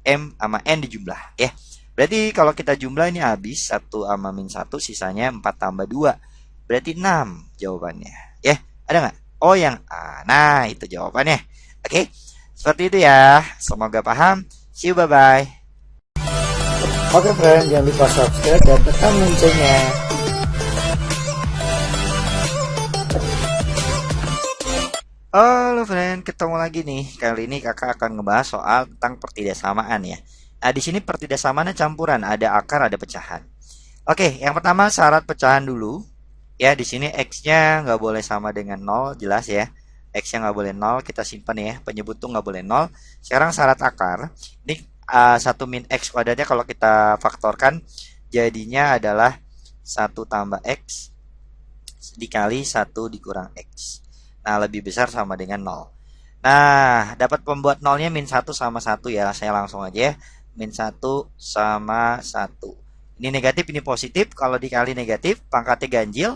M sama N dijumlah ya. Berarti kalau kita jumlah ini habis 1 sama min 1 sisanya 4 tambah 2. Berarti 6 jawabannya. Ya, ada nggak? Oh, yang A. Nah, itu jawabannya. Oke, seperti itu ya. Semoga paham. See you, bye-bye. Oke, friend, jangan lupa subscribe dan tekan loncengnya. Halo friend, ketemu lagi nih. Kali ini kakak akan ngebahas soal tentang pertidaksamaan ya. Nah, di sini pertidaksamaannya campuran, ada akar, ada pecahan. Oke, yang pertama syarat pecahan dulu. Ya, di sini x-nya nggak boleh sama dengan 0, jelas ya. X-nya nggak boleh 0, kita simpan ya. Penyebut tuh nggak boleh 0. Sekarang syarat akar. Ini 1 min x kuadratnya kalau kita faktorkan jadinya adalah 1 tambah x dikali 1 dikurang x. Nah, lebih besar sama dengan 0. Nah, dapat pembuat nolnya min 1 sama 1 ya. Saya langsung aja ya. Min 1 sama 1. Ini negatif, ini positif. Kalau dikali negatif, pangkatnya ganjil,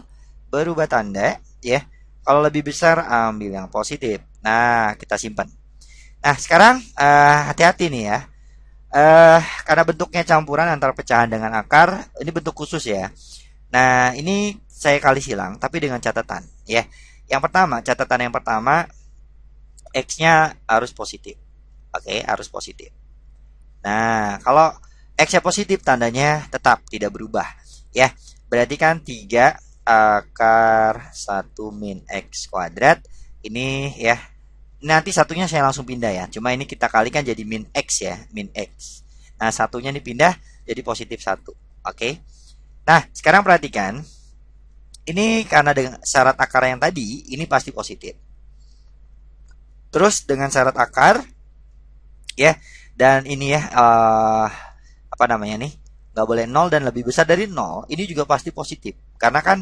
berubah tanda ya. Kalau lebih besar, ambil yang positif. Nah, kita simpan. Nah, sekarang hati-hati nih ya. Karena bentuknya campuran antara pecahan dengan akar, ini bentuk khusus ya. Nah, ini saya kali silang, tapi dengan catatan ya. Catatan yang pertama, X-nya harus positif. Oke, harus positif. Nah, kalau X-nya positif, tandanya tetap tidak berubah. Ya, berarti kan 3 akar 1 min X kuadrat. Ini ya, nanti satunya saya langsung pindah ya. Cuma ini kita kalikan jadi min X ya, min X. Nah, satunya dipindah jadi positif 1. Oke. Nah, sekarang perhatikan. Ini karena dengan syarat akar yang tadi, ini pasti positif. Terus dengan syarat akar, ya, dan ini ya, apa namanya nih, nggak boleh 0 dan lebih besar dari 0, ini juga pasti positif. Karena kan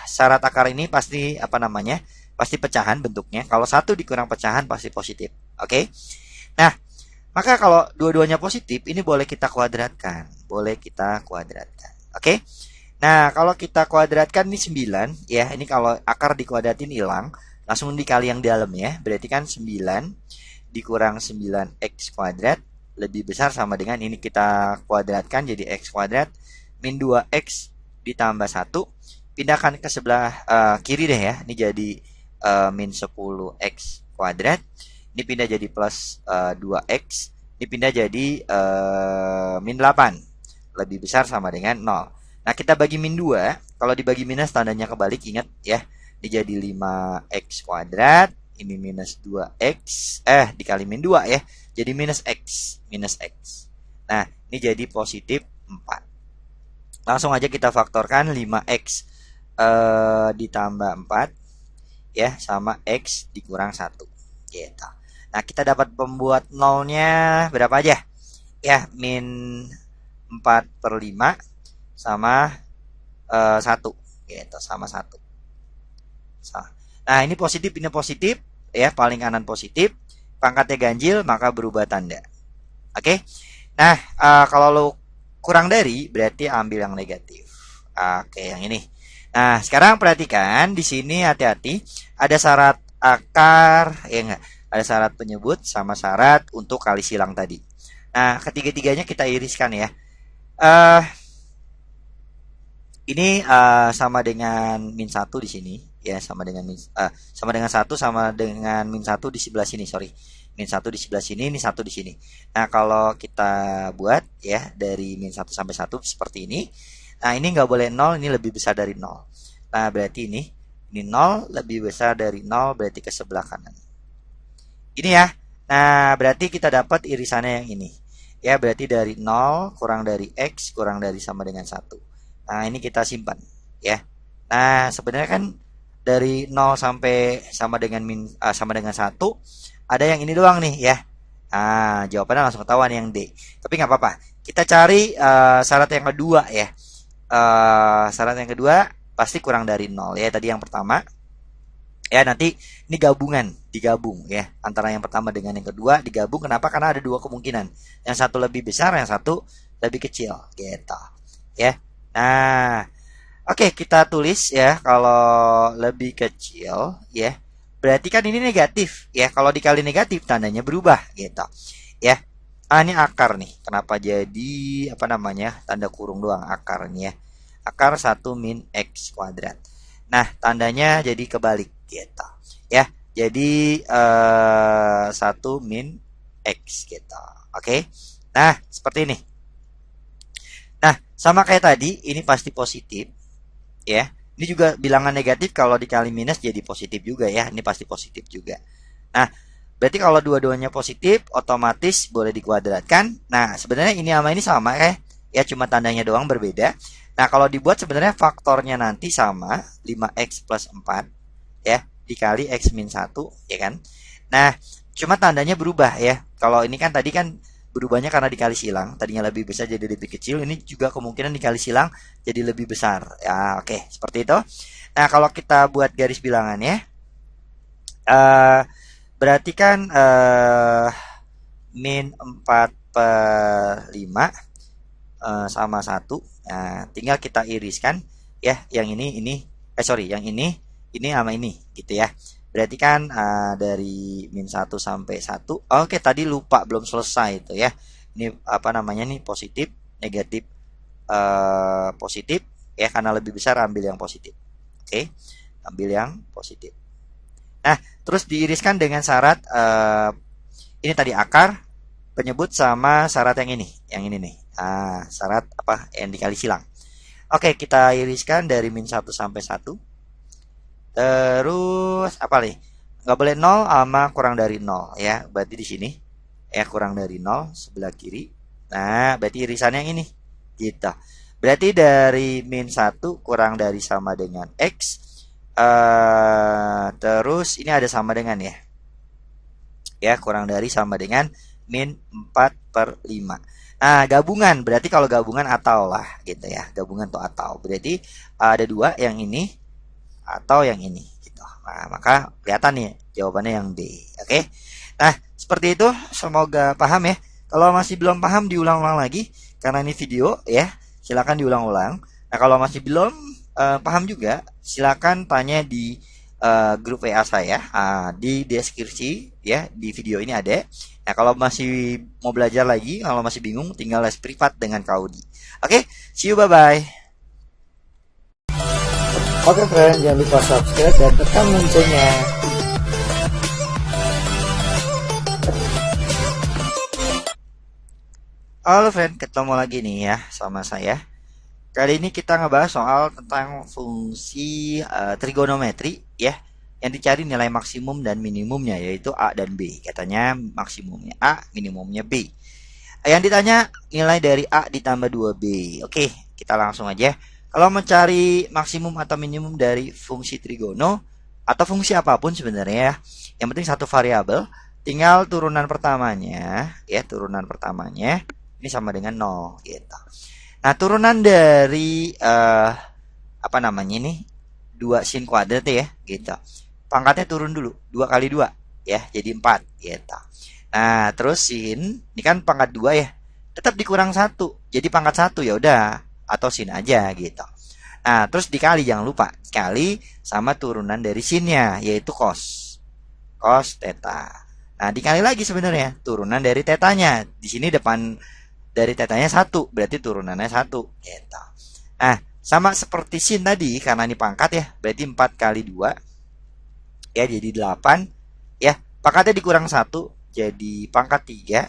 syarat akar ini pasti, apa namanya, pasti pecahan bentuknya. Kalau 1 dikurang pecahan pasti positif. Oke? Nah, maka kalau dua-duanya positif, ini boleh kita kuadratkan. Boleh kita kuadratkan. Oke? Nah, kalau kita kuadratkan ini 9 ya. Ini kalau akar dikuadratin hilang, langsung dikali yang dalam ya. Berarti kan 9 dikurang 9x kuadrat lebih besar sama dengan ini kita kuadratkan jadi x kuadrat min 2x ditambah 1. Pindahkan ke sebelah kiri deh ya. Ini jadi min 10x kuadrat. Ini pindah jadi plus 2x. Ini pindah jadi min 8. Lebih besar sama dengan 0. Nah, kita bagi min 2. Kalau dibagi minus tandanya kebalik, ingat ya. Ini jadi 5x kuadrat. Ini minus 2x. Dikali min 2 ya. Jadi minus x. Minus x. Nah, ini jadi positif 4. Langsung aja kita faktorkan 5x ditambah 4. Ya, sama x dikurang 1. Gitu. Nah, kita dapat pembuat nolnya berapa aja? Ya, min 4/5. Sama 1 gitu, sama 1. Nah, ini positif ya, paling kanan positif, pangkatnya ganjil maka berubah tanda. Oke. Nah, kalau lo kurang dari berarti ambil yang negatif. Oke, yang ini. Nah, sekarang perhatikan di sini hati-hati, ada syarat akar ya enggak? Ada syarat penyebut sama syarat untuk kali silang tadi. Nah, ketiga-tiganya kita iriskan ya. Ini sama dengan min 1 di sini ya, sama dengan 1 sama dengan min 1 di sebelah sini, sorry. Min 1 di sebelah sini, ini 1 di sini. Nah, kalau kita buat ya dari min 1 sampai 1 seperti ini. Nah, ini nggak boleh 0, ini lebih besar dari 0. Nah, berarti ini 0 lebih besar dari 0, berarti ke sebelah kanan. Ini ya. Nah, berarti kita dapat irisannya yang ini. Ya, berarti dari 0 kurang dari x kurang dari sama dengan 1. Nah, ini kita simpan ya. Nah, sebenarnya kan dari 0 sampai sama dengan sama dengan 1 ada yang ini doang nih ya. Nah, jawabannya langsung ketahuan yang D. Tapi nggak apa-apa. Kita cari syarat yang kedua ya. Syarat yang kedua pasti kurang dari 0 ya. Tadi yang pertama Ya, nanti ini gabungan, digabung ya. Antara yang pertama dengan yang kedua digabung. Kenapa? Karena ada dua kemungkinan. Yang satu lebih besar, yang satu lebih kecil gitu. Ya. Nah, oke, kita tulis ya kalau lebih kecil ya. Berarti kan ini negatif ya. Kalau dikali negatif tandanya berubah gitu. Ya. Ah, ini akar nih. Kenapa jadi apa namanya? Tanda kurung doang akarnya. Akar satu min X kuadrat. Nah, tandanya jadi kebalik gitu. Ya. Jadi 1 min X gitu. Oke. Nah, seperti ini. Nah, sama kayak tadi, ini pasti positif ya. Ini juga bilangan negatif kalau dikali minus jadi positif juga ya. Ini pasti positif juga. Nah, berarti kalau dua-duanya positif, otomatis boleh dikuadratkan. Nah, sebenarnya ini sama ini sama ya cuma tandanya doang berbeda. Nah, kalau dibuat sebenarnya faktornya nanti sama, 5x plus 4 ya, dikali x min 1 ya kan. Nah, cuma tandanya berubah ya. Kalau ini kan tadi kan berubahnya karena dikali silang, tadinya lebih besar jadi lebih kecil, ini juga kemungkinan dikali silang jadi lebih besar. Ya, oke, seperti itu. Nah, kalau kita buat garis bilangannya, eh berarti kan min 4 per 5 sama 1. Nah, tinggal kita iriskan ya, yang ini sorry, yang ini sama ini gitu ya. Berarti kan dari min 1 sampai 1. Oke, tadi lupa belum selesai itu ya. Ini apa namanya nih, positif, negatif, positif ya, karena lebih besar ambil yang positif. Oke, ambil yang positif. Nah, terus diiriskan dengan syarat ini tadi akar penyebut sama syarat yang ini nih. Syarat apa yang dikali silang. Oke, kita iriskan dari min 1 sampai 1. Terus apa nih? Nggak boleh 0 sama kurang dari 0 ya. Berarti di sini ya kurang dari 0 sebelah kiri. Nah, berarti irisannya yang ini. Gitu. Berarti dari min 1 kurang dari sama dengan X. Terus ini ada sama dengan ya. Ya, kurang dari sama dengan min 4 per 5. Nah, gabungan. Berarti kalau gabungan atau lah gitu ya. Gabungan atau atau. Berarti ada dua, yang ini atau yang ini gitu. Nah, maka kelihatan nih jawabannya yang B. Oke. Nah, seperti itu, semoga paham ya. Kalau masih belum paham diulang-ulang lagi karena ini video ya. Silakan diulang-ulang. Nah, kalau masih belum paham juga, silakan tanya di grup WA saya di deskripsi ya, di video ini ada. Nah, kalau masih mau belajar lagi, kalau masih bingung, tinggal les privat dengan Kaudi. Oke, see you, bye-bye. Oke friend, jangan lupa subscribe dan tekan loncengnya. Halo friend, ketemu lagi nih ya sama saya. Kali ini kita ngebahas soal tentang fungsi trigonometri ya, yang dicari nilai maksimum dan minimumnya, yaitu A dan B. Katanya maksimumnya A, minimumnya B. Yang ditanya nilai dari A ditambah 2B. Oke, kita langsung aja. Kalau mencari maksimum atau minimum dari fungsi trigono atau fungsi apapun sebenarnya ya, yang penting satu variabel, tinggal turunan pertamanya ya, turunan pertamanya ini sama dengan 0 gitu. Nah, turunan dari apa namanya ini, 2 sin kuadrat ya gitu. Pangkatnya turun dulu, 2 kali 2 ya, jadi 4 gitu. Nah, terus sin ini kan pangkat 2 ya. Tetap dikurang 1. Jadi pangkat 1 ya udah, atau sin aja gitu. Nah, terus dikali, jangan lupa dikali sama turunan dari sinnya, yaitu cos. Cos theta. Nah, dikali lagi sebenarnya turunan dari tetanya. Di sini depan dari tetanya 1, berarti turunannya 1 gitu. Nah, sama seperti sin tadi, karena ini pangkat ya, berarti 4 kali 2 ya, jadi 8 ya. Pangkatnya dikurang 1, jadi pangkat 3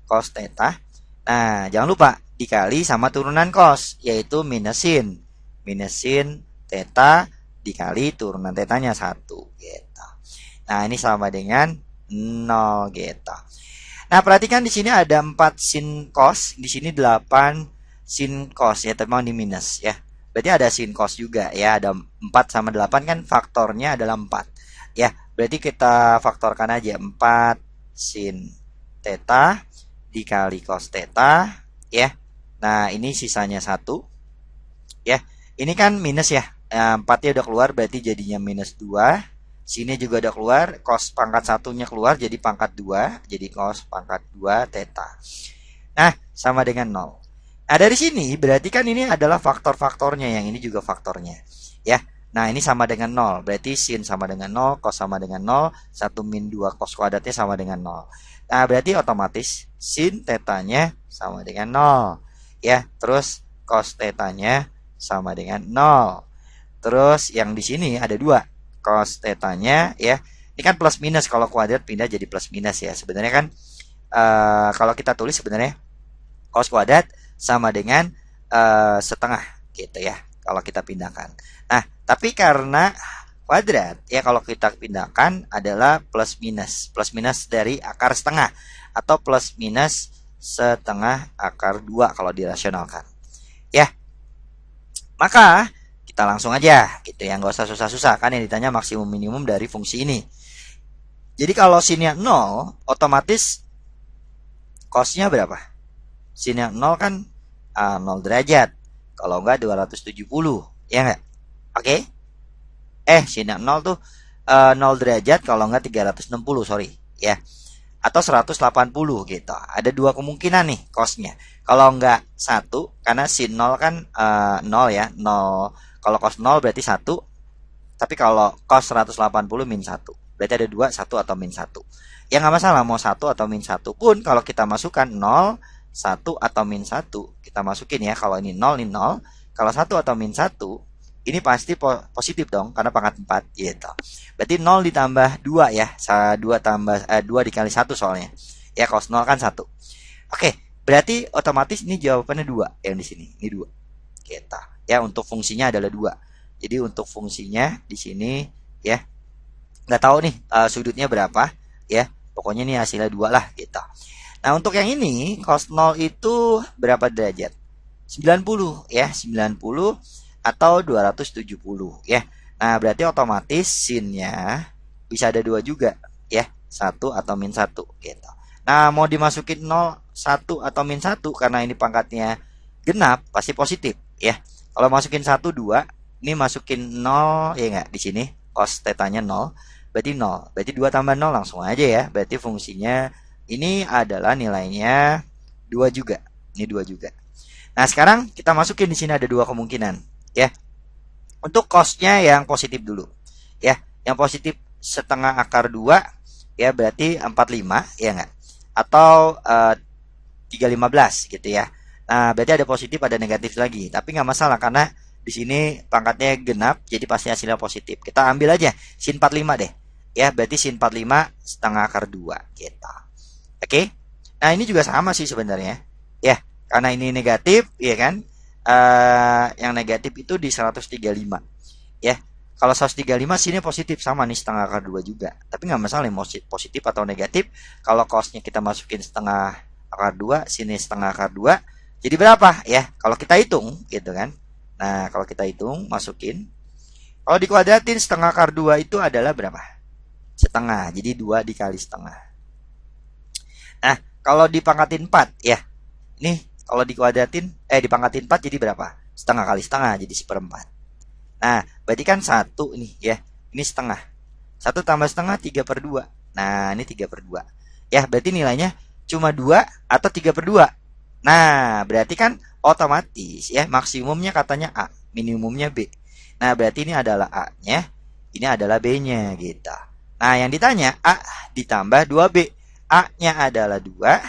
cos theta. Nah, jangan lupa dikali sama turunan cos, yaitu minus sin. Minus sin theta dikali turunan tetanya 1 gitu. Nah, ini sama dengan 0 gitu. Nah, perhatikan di sini ada 4 sin cos, di sini 8 sin cos ya, tapi mau di minus ya. Berarti ada sin cos juga ya, ada 4 sama 8 kan faktornya adalah 4. Ya, berarti kita faktorkan aja 4 sin theta dikali cos theta ya. Nah, ini sisanya 1 ya. Ini kan minus ya. 4-nya udah keluar berarti jadinya minus 2 Sini juga udah keluar, cos pangkat satunya keluar jadi pangkat 2, jadi cos pangkat 2 theta. Nah, sama dengan 0. Nah, dari sini berarti kan ini adalah faktor-faktornya, yang ini juga faktornya. Ya. Nah, ini sama dengan 0. Berarti sin sama dengan 0, cos sama dengan 0, 1 min 2 cos kuadratnya sama dengan 0. Nah, berarti otomatis sin tetanya sama dengan 0. Ya, terus cos tetanya sama dengan 0. Terus yang di sini ada 2. Cos tetanya ya. Ini kan plus minus, kalau kuadrat pindah jadi plus minus ya. Sebenarnya kan kalau kita tulis sebenarnya cos kuadrat sama dengan setengah gitu ya kalau kita pindahkan. Nah, tapi karena kuadrat ya, kalau kita pindahkan adalah plus minus dari akar setengah atau plus minus setengah akar 2 kalau dirasionalkan. Ya. Maka kita langsung aja gitu ya, nggak usah susah-susah, kan yang ditanya maksimum minimum dari fungsi ini. Jadi kalau sinnya 0, otomatis cosnya berapa? Sinnya 0 kan 0 derajat. Kalau enggak 270, ya enggak? Oke? Sinnya 0 tuh 0 derajat, kalau enggak 360, sorry, ya. Atau 180 gitu. Ada dua kemungkinan nih cosnya. Kalau enggak 1, karena sin 0 kan 0 ya, 0. Kalau cos 0 berarti 1. Tapi kalau cos 180 min 1. Berarti ada 2, 1 atau min 1. Ya nggak masalah mau 1 atau min 1 pun, kalau kita masukkan 0, 1 atau min 1, kita masukin ya. Kalau ini 0, ini 0. Kalau 1 atau min 1, ini pasti positif dong, karena pangkat 4 gitu. Berarti 0 ditambah 2 ya. 2 tambah 2 dikali 1 soalnya. Ya cos 0 kan 1. Oke, berarti otomatis ini jawabannya 2 yang di sini. Ini 2. Gitu. Ya, untuk fungsinya adalah 2. Jadi untuk fungsinya di sini ya, nggak tahu nih sudutnya berapa ya. Pokoknya ini hasilnya 2 lah gitu. Nah, untuk yang ini cos 0 itu berapa derajat? 90 ya, 90 atau 270 ya. Nah, berarti otomatis sinnya bisa ada 2 juga ya, 1 atau min 1 gitu. Nah, mau dimasukin 0, 1 atau min 1 karena ini pangkatnya genap pasti positif ya. Kalau masukin 1, 2, ini masukin 0 ya enggak, di sini cos tetanya 0, berarti 0. Berarti 2 tambah 0 langsung aja ya. Berarti fungsinya ini adalah nilainya 2 juga. Ini 2 juga. Nah, sekarang kita masukin di sini ada 2 kemungkinan ya. Untuk cosnya yang positif dulu ya. Yang positif setengah akar 2 ya, berarti 45 ya enggak? Atau 315 gitu ya. Nah, berarti ada positif ada negatif lagi. Tapi nggak masalah karena di sini pangkatnya genap, jadi pasti hasilnya positif. Kita ambil aja sin 45 deh. Ya, berarti sin 45 setengah akar 2 gitu. Oke. Nah, ini juga sama sih sebenarnya. Ya, karena ini negatif, ya kan? Yang negatif itu di 135. Ya. Kalau 135 sini positif, sama nih setengah akar 2 juga. Tapi nggak masalah mau positif atau negatif. Kalau cosnya kita masukin setengah akar 2, sini setengah akar 2. Jadi berapa ya? Kalau kita hitung gitu kan. Nah, kalau kita hitung, masukin. Kalau dikuadratin setengah akar 2 itu adalah berapa? Setengah. Jadi 2 dikali setengah. Nah, kalau dipangkatin 4 ya. Nih, kalau dikuadratin dipangkatin 4 jadi berapa? Setengah kali setengah jadi 1/4. Nah, berarti kan 1 nih ya. Ini setengah. 1 tambah setengah 3/2. Nah, ini 3/2. Ya, berarti nilainya cuma 2 atau 3/2. Nah, berarti kan otomatis ya maksimumnya katanya A, minimumnya B. Nah, berarti ini adalah A-nya, ini adalah B-nya gitu. Nah, yang ditanya A ditambah 2B. A-nya adalah 2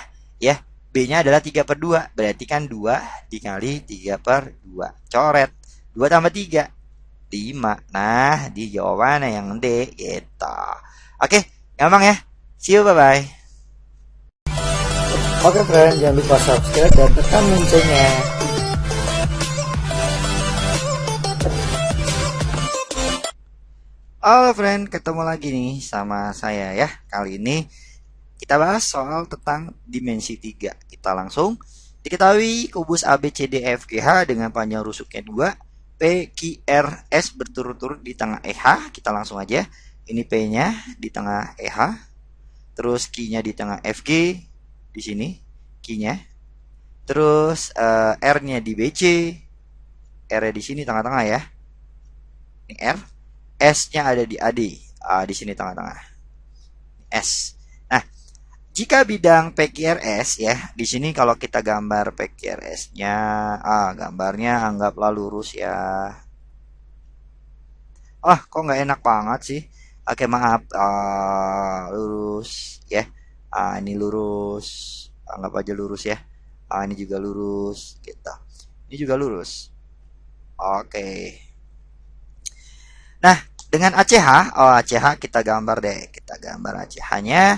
ya, B-nya adalah 3/2. Berarti kan 2 dikali 3/2. Coret. 2 tambah 3, 5. Nah, di jawabannya yang D gitu. Oke, gampang ya. See you, bye-bye. Oke friend, jangan lupa subscribe dan tekan loncengnya. Halo friend, ketemu lagi nih sama saya ya. Kali ini kita bahas soal tentang dimensi 3. Kita langsung diketahui kubus ABCDEFGH dengan panjang rusuknya 2, P, Q, R, S berturut-turut di tengah EH. Kita langsung aja. Ini P-nya di tengah EH. Terus Q-nya di tengah FG. Di sini Q-nya. Terus R-nya di BC. R-nya di sini tengah-tengah ya. Ini R. S-nya ada di AD. Di sini tengah-tengah S. Nah, jika bidang PQRS ya, di sini kalau kita gambar PQRS-nya, gambarnya anggaplah lurus ya. Kok nggak enak banget sih? Oke, maaf. Lurus ya. Ini lurus. Anggap aja lurus ya. Ini juga lurus, gitu. Ini juga lurus. Oke. Nah, dengan ACH, ACH kita gambar deh. Kita gambar ACH-nya.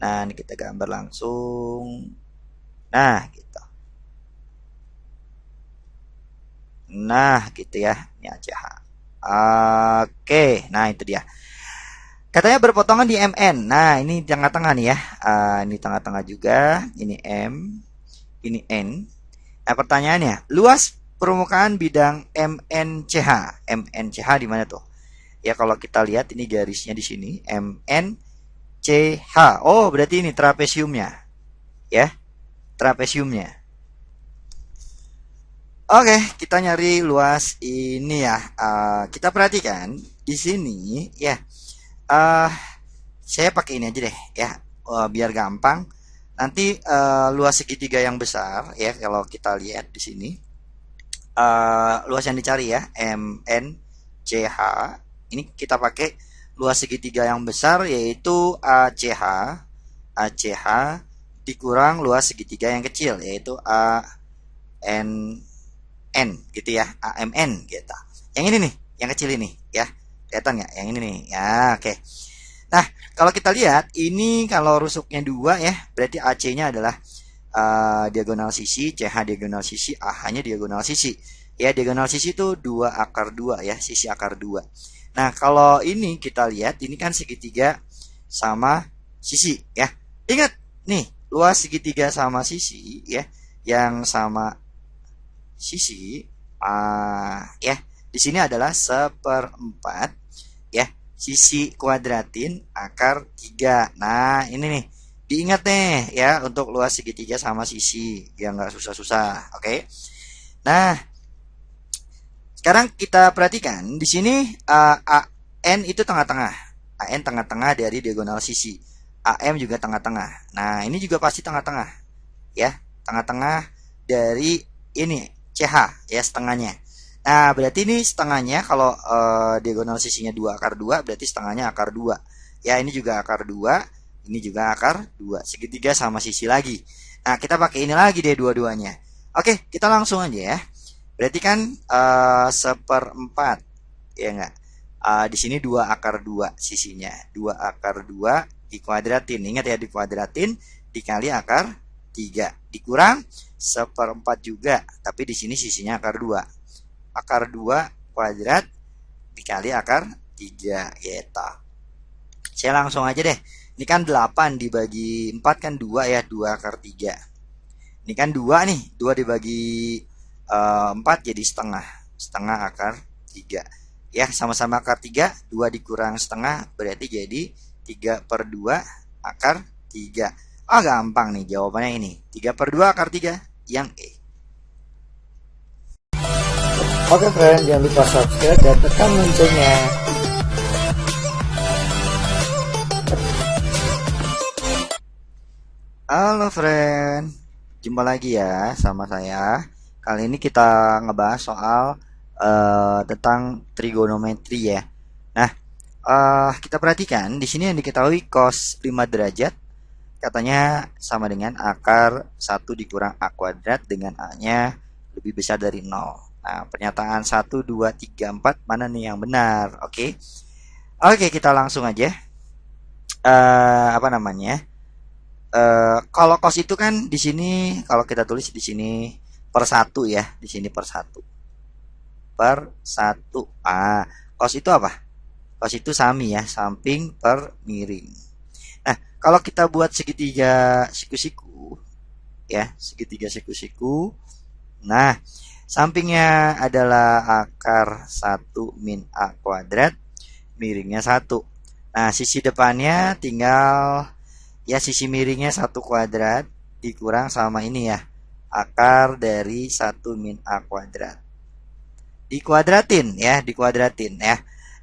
Nah, ini kita gambar langsung. Nah, gitu. Nah, gitu ya. Ini ACH. Oke, nah itu dia. Katanya berpotongan di MN. Nah, ini tengah-tengah nih ya. Ini tengah-tengah juga. Ini M, ini N. Nah, pertanyaannya, luas permukaan bidang MNCH. MNCH di mana tuh? Ya, kalau kita lihat ini garisnya di sini, MNCH. Oh, berarti ini trapesiumnya. Ya, trapesiumnya. Oke, kita nyari luas ini ya. Kita perhatikan di sini ya. uh, saya pakai ini aja deh ya, biar gampang. Nanti luas segitiga yang besar ya, kalau kita lihat di sini, luas yang dicari ya MNCH. Ini kita pakai luas segitiga yang besar, yaitu ACH. ACH dikurang luas segitiga yang kecil, yaitu ANN gitu ya, AMN gitu. Yang ini nih, yang kecil ini ya, kelihatan nggak? Yang ini nih ya, oke. Nah, kalau kita lihat ini, kalau rusuknya 2 ya, berarti AC-nya adalah diagonal sisi, CH diagonal sisi, AH-nya diagonal sisi. Ya, diagonal sisi itu 2 akar 2 ya, sisi akar 2. Nah, kalau ini kita lihat, ini kan segitiga sama sisi ya. Ingat nih, luas segitiga sama sisi ya, yang sama sisi ya, di sini adalah 1/4 ya, sisi kuadratin akar 3. Nah, ini nih, diingat nih ya, untuk luas segitiga sama sisi, biar nggak susah-susah. Oke. Nah, sekarang kita perhatikan di sini, AN itu tengah-tengah. AN tengah-tengah dari diagonal sisi. AM juga tengah-tengah. Nah, ini juga pasti tengah-tengah ya, tengah-tengah dari ini CH ya, setengahnya. Nah, berarti ini setengahnya, kalau diagonal sisinya 2 akar 2, berarti setengahnya akar 2. Ya, ini juga akar 2, ini juga akar 2. Segitiga sama sisi lagi. Nah, kita pakai ini lagi deh dua-duanya. Oke, kita langsung aja ya. Berarti kan 1/4 ya enggak? Di sini 2 akar 2 sisinya. 2 akar 2 dikuadratin. Ingat ya, dikuadratin dikali akar 3. Dikurang 1/4 juga, tapi di sini sisinya akar 2. Akar 2 kuadrat dikali akar 3 gitu. Saya langsung aja deh. Ini kan 8 dibagi 4 kan 2 ya, 2 akar 3. Ini kan 2 nih, 2 dibagi 4 jadi setengah. Setengah akar 3. Ya, sama-sama akar 3, 2 dikurang setengah berarti jadi 3/2 akar 3. Gampang nih jawabannya ini. 3/2 akar 3 yang E. Oke friend, jangan lupa subscribe dan tekan loncengnya. Halo friend, jumpa lagi ya sama saya. Kali ini kita ngebahas soal tentang trigonometri ya. Nah, kita perhatikan di sini yang diketahui cos 5 derajat katanya sama dengan akar 1 dikurang A kuadrat dengan A-nya lebih besar dari 0. Nah, pernyataan 1, 2, 3, 4 mana nih yang benar? Oke. Oke, kita langsung aja. Apa namanya? Kalau cos itu kan di sini, kalau kita tulis di sini per 1 ya, di sini per 1. Per 1. Cos itu apa? Cos itu sami ya, samping per miring. Nah, kalau kita buat segitiga siku-siku ya, segitiga siku-siku. Nah, sampingnya adalah akar 1 min A kuadrat, miringnya 1. Nah, sisi depannya tinggal ya, sisi miringnya 1 kuadrat dikurang sama ini ya, akar dari 1 min A kuadrat. Dikuadratin ya, dikuadratin ya.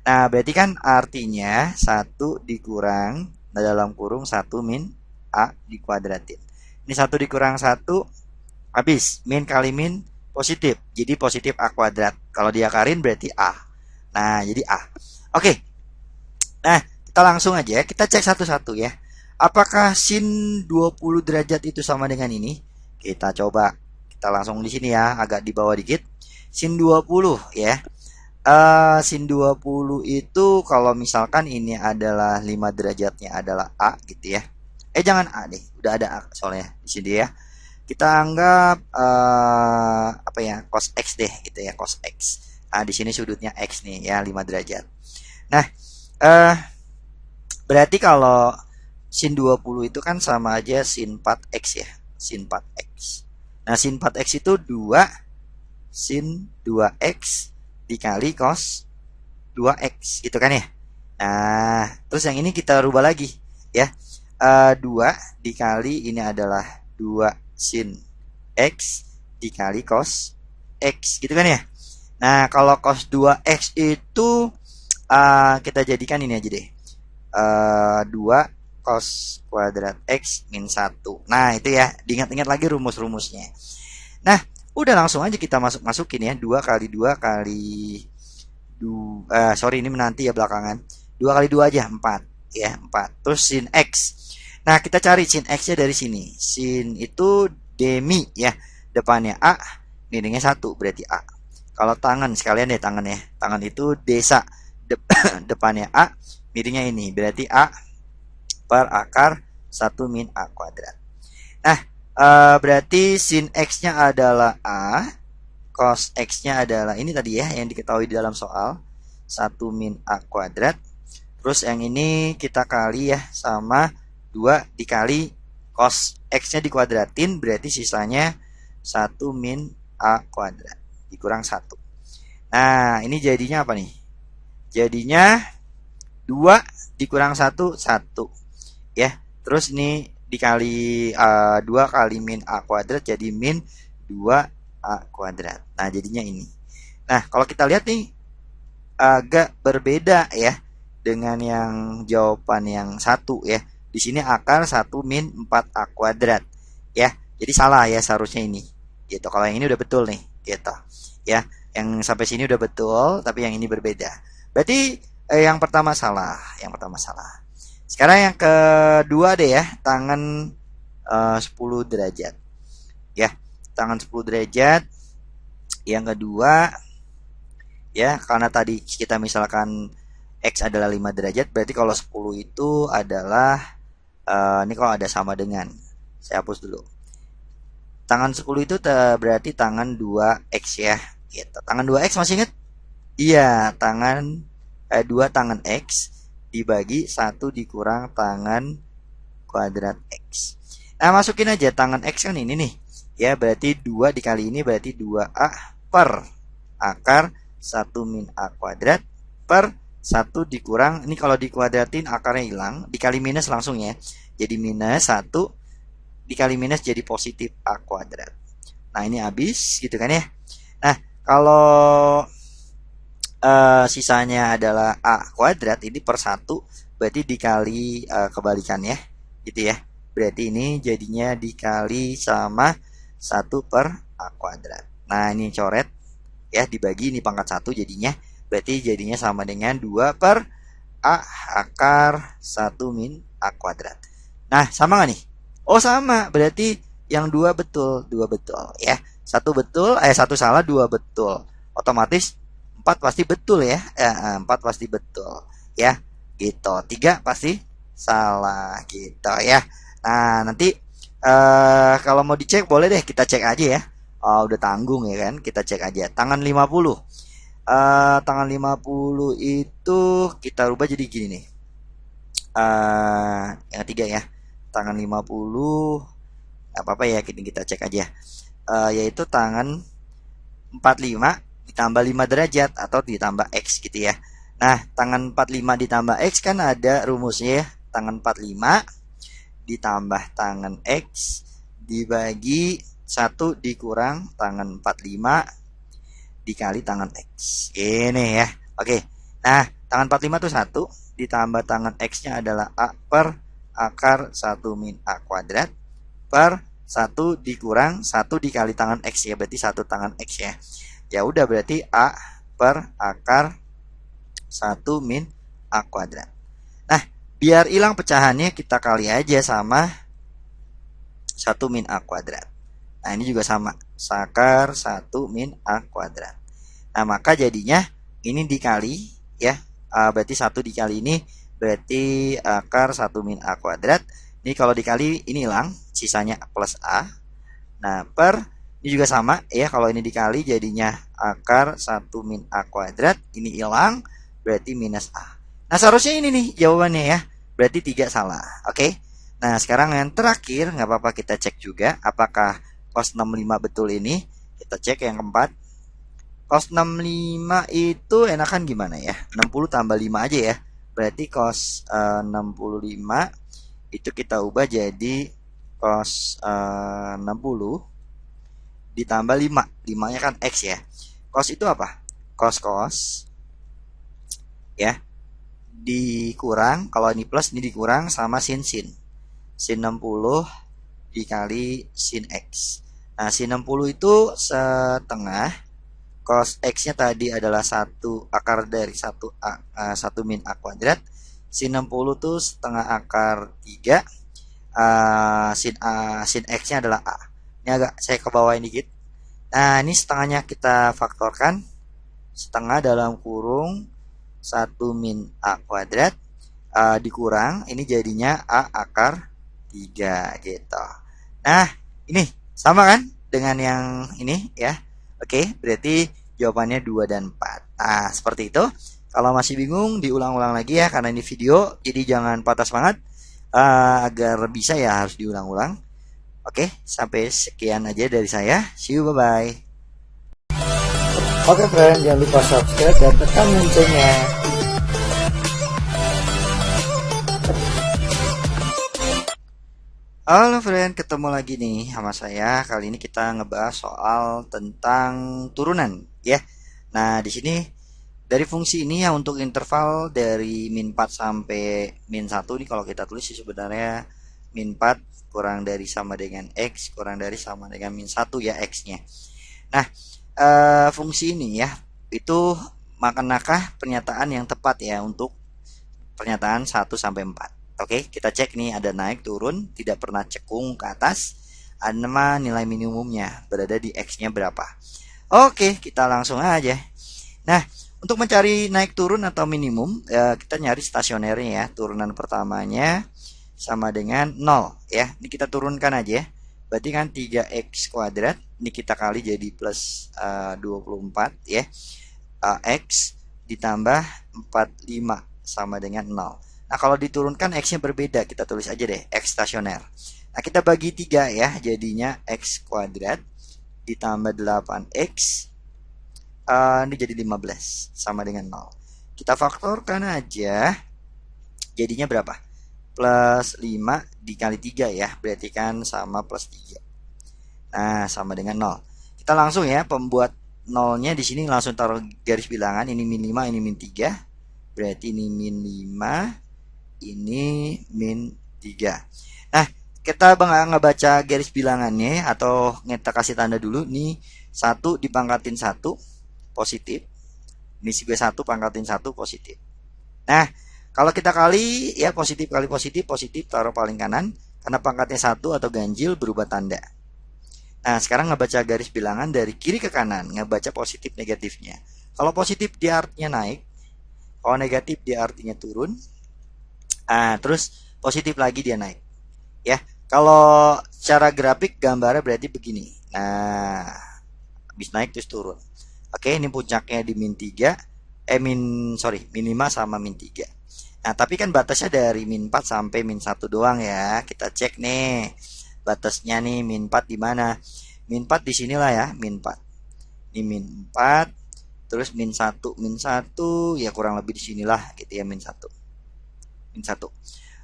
Nah, berarti kan artinya 1 dikurang dalam kurung 1 min A dikuadratin. Ini 1 dikurang 1 habis. Min kali min positif. Jadi positif A kuadrat. Kalau diakarin berarti A. Nah, jadi A. Oke. Nah, kita langsung aja. Kita cek satu-satu ya. Apakah sin 20 derajat itu sama dengan ini? Kita coba. Kita langsung di sini ya. Agak di bawah dikit. Sin 20 ya. Sin 20 itu kalau misalkan ini adalah 5 derajatnya adalah A gitu ya. Jangan A deh. Udah ada A soalnya di sini ya. Kita anggap apa ya? Cos X deh gitu ya, cos X. Nah, di sini sudutnya X nih ya, 5 derajat. Nah, eh berarti kalau sin 20 itu kan sama aja sin 4X ya. Sin 4X. Nah, sin 4X itu 2 sin 2X dikali cos 2X gitu kan ya. Nah, terus yang ini kita rubah lagi ya. 2 dikali ini adalah 2 sin X dikali cos X gitu kan ya. Nah, kalau cos 2X itu kita jadikan ini aja deh. 2 cos kuadrat X min 1. Nah, itu ya, diingat-ingat lagi rumus-rumusnya. Nah, udah langsung aja kita masukin ya. 2 kali 2 kali 2, sorry ini menanti ya belakangan. 2 kali 2 aja, 4 ya, 4. Terus sin X. Nah, kita cari sin X-nya dari sini. Sin itu demi ya. Depannya A, miringnya 1 berarti A. Kalau tangan sekalian deh tangan ya. Tangan itu desa. Depannya A, miringnya ini berarti A per akar 1 min A kuadrat. Nah, berarti sin X-nya adalah A, cos X-nya adalah ini tadi ya yang diketahui di dalam soal 1 min A kuadrat. Terus yang ini kita kali ya sama 2 dikali cos X-nya dikuadratin berarti sisanya 1 min A kuadrat dikurang 1. Nah, ini jadinya apa nih? Jadinya 2 dikurang 1, 1. Ya, terus ini dikali 2 kali min A kuadrat jadi min 2 A kuadrat. Nah, jadinya ini. Nah, kalau kita lihat nih agak berbeda ya dengan yang jawaban yang 1 ya. Di sini akar 1 min 4 A kuadrat. Ya, jadi salah ya seharusnya ini. Gitu. Kalau yang ini udah betul nih, gitu. Ya, yang sampai sini udah betul, tapi yang ini berbeda. Berarti yang pertama salah, yang pertama salah. Sekarang yang kedua deh ya, tangan 10 derajat. Ya, tangan 10 derajat. Yang kedua ya, karena tadi kita misalkan X adalah 5 derajat, berarti kalau 10 itu adalah ini kalau ada sama dengan. Saya hapus dulu. Tangan 10 itu berarti tangan 2X ya. Gitu. Tangan 2X masih ingat? Iya, tangan 2 tangan X dibagi 1 dikurang tangan kuadrat X. Nah, masukin aja tangan X kan ini nih. Ya, berarti 2 dikali ini berarti 2A per akar 1 min A kuadrat per 1 dikurang, ini kalau dikuadratin akarnya hilang, dikali minus langsung ya. Jadi minus 1 dikali minus jadi positif A kuadrat. Nah, ini habis gitu kan ya. Nah, kalau sisanya adalah A kuadrat, ini per 1 berarti dikali kebalikan ya. Gitu ya. Berarti ini jadinya dikali sama 1 per A kuadrat. Nah, ini coret ya, dibagi ini pangkat 1 jadinya. Berarti jadinya sama dengan 2 per A akar 1 min A kuadrat. Nah, sama nggak nih? Oh, sama. Berarti yang 2 betul. 2 betul ya. 1 betul, 1 salah, 2 betul. Otomatis 4 pasti betul ya. 4 pasti betul ya. Gitu. 3 pasti salah gitu ya. Nah, nanti kalau mau dicek boleh deh kita cek aja ya. Oh, udah tanggung ya kan. Kita cek aja. Tangan 50. Tangan 50 itu kita rubah jadi gini nih. Yang ketiga ya. Tangan 50 apa-apa ya, kita cek aja. Yaitu tangan 45 ditambah 5 derajat atau ditambah X gitu ya. Nah, tangan 45 ditambah X kan ada rumusnya ya. Tangan 45 ditambah tangan X dibagi 1 dikurang tangan 45 dikali tangan X. Ini ya. Oke. Nah, Tangan 45 itu 1, ditambah tangan X-nya adalah A per akar 1 min A kuadrat, per 1 dikurang 1 dikali tangan X ya, berarti 1 tangan X ya. Ya udah, berarti A per akar 1 min A kuadrat. Nah, biar hilang pecahannya kita kali aja sama 1 min A kuadrat. Nah, ini juga sama, akar 1 min A kuadrat. Nah, maka jadinya ini dikali ya, berarti 1 dikali ini berarti akar 1 min A kuadrat. Ini kalau dikali ini hilang, sisanya plus A. Nah, per ini juga sama ya, kalau ini dikali jadinya akar 1 min A kuadrat, ini hilang berarti minus A. Nah, seharusnya ini nih jawabannya ya, berarti 3 salah. Oke. Nah, sekarang yang terakhir, nggak apa-apa kita cek juga apakah cos 65 betul ini. Kita cek yang keempat. Cos 65 itu enakan gimana ya? 60 tambah 5 aja ya. Berarti cos 65 itu kita ubah jadi cos 60 ditambah 5. 5-nya kan X ya. Cos itu apa? Cos ya. Dikurang, kalau ini plus ini dikurang sama sin. Sin 60 dikali sin X. Nah, sin 60 itu setengah cos X-nya tadi adalah 1 akar dari 1 min A kuadrat. Sin 60 itu setengah akar 3. Sin X-nya adalah A. Ini agak saya ke bawah dikit. Nah, ini setengahnya kita faktorkan. Setengah dalam kurung 1 min A kuadrat dikurang, ini jadinya A akar 3 gitu. Nah, ini sama kan dengan yang ini ya. Oke, berarti jawabannya 2 dan 4. Nah, seperti itu. Kalau masih bingung, diulang-ulang lagi ya, karena ini video, jadi jangan patah semangat. Agar bisa ya harus diulang-ulang. Oke, sampai sekian aja dari saya. See you, bye-bye. Oke friend, jangan lupa subscribe dan tekan loncengnya. Halo friend, ketemu lagi nih sama saya. Kali ini kita ngebahas soal tentang turunan ya. Nah, di sini dari fungsi ini ya, untuk interval dari min 4 sampai min 1 nih, kalau kita tulis sih sebenarnya min 4 kurang dari sama dengan X kurang dari sama dengan min 1 ya X-nya. Nah, fungsi ini ya, itu manakah pernyataan yang tepat ya untuk pernyataan 1 sampai 4. Oke, kita cek nih, ada naik turun, tidak pernah cekung ke atas. Nama nilai minimumnya berada di X-nya berapa. Oke, kita langsung aja. Nah, untuk mencari naik turun atau minimum, kita nyari stasionernya ya. Turunan pertamanya sama dengan 0 ya. Ini kita turunkan aja. Berarti kan 3X kuadrat. Ini kita kali jadi plus 24 ya. X ditambah 45 sama dengan 0. Nah, kalau diturunkan X-nya berbeda, kita tulis aja deh, X stasioner. Nah, kita bagi 3 ya, jadinya X kuadrat ditambah 8X, ini jadi 15, sama dengan 0. Kita faktorkan aja, jadinya berapa? Plus 5 dikali 3 ya, berarti kan sama plus 3. Nah, sama dengan 0. Kita langsung ya, pembuat 0-nya di sini langsung taruh garis bilangan, ini min 5, ini min 3. Berarti ini min 5. Ini min 3. Nah, kita ngebaca garis bilangannya atau kita kasih tanda dulu nih. 1 dipangkatin 1 positif. Ini juga 1 pangkatin 1 positif. Nah, kalau kita kali ya, positif kali positif, positif taruh paling kanan. Karena pangkatnya 1 atau ganjil berubah tanda. Nah, sekarang ngebaca garis bilangan dari kiri ke kanan, ngebaca positif negatifnya. Kalau positif dia artinya naik, kalau negatif dia artinya turun. Terus positif lagi dia naik ya. Kalau secara grafik gambarnya berarti begini. Nah, habis naik terus turun. Oke, ini puncaknya di min 3 min 5 sama min 3. Nah, tapi kan batasnya dari min 4 sampai min 1 doang ya. Kita cek nih batasnya nih, min 4 di mana? Min 4 di sinilah ya, min 4. Ini min 4, terus min 1 ya kurang lebih di sinilah gitu ya, min 1.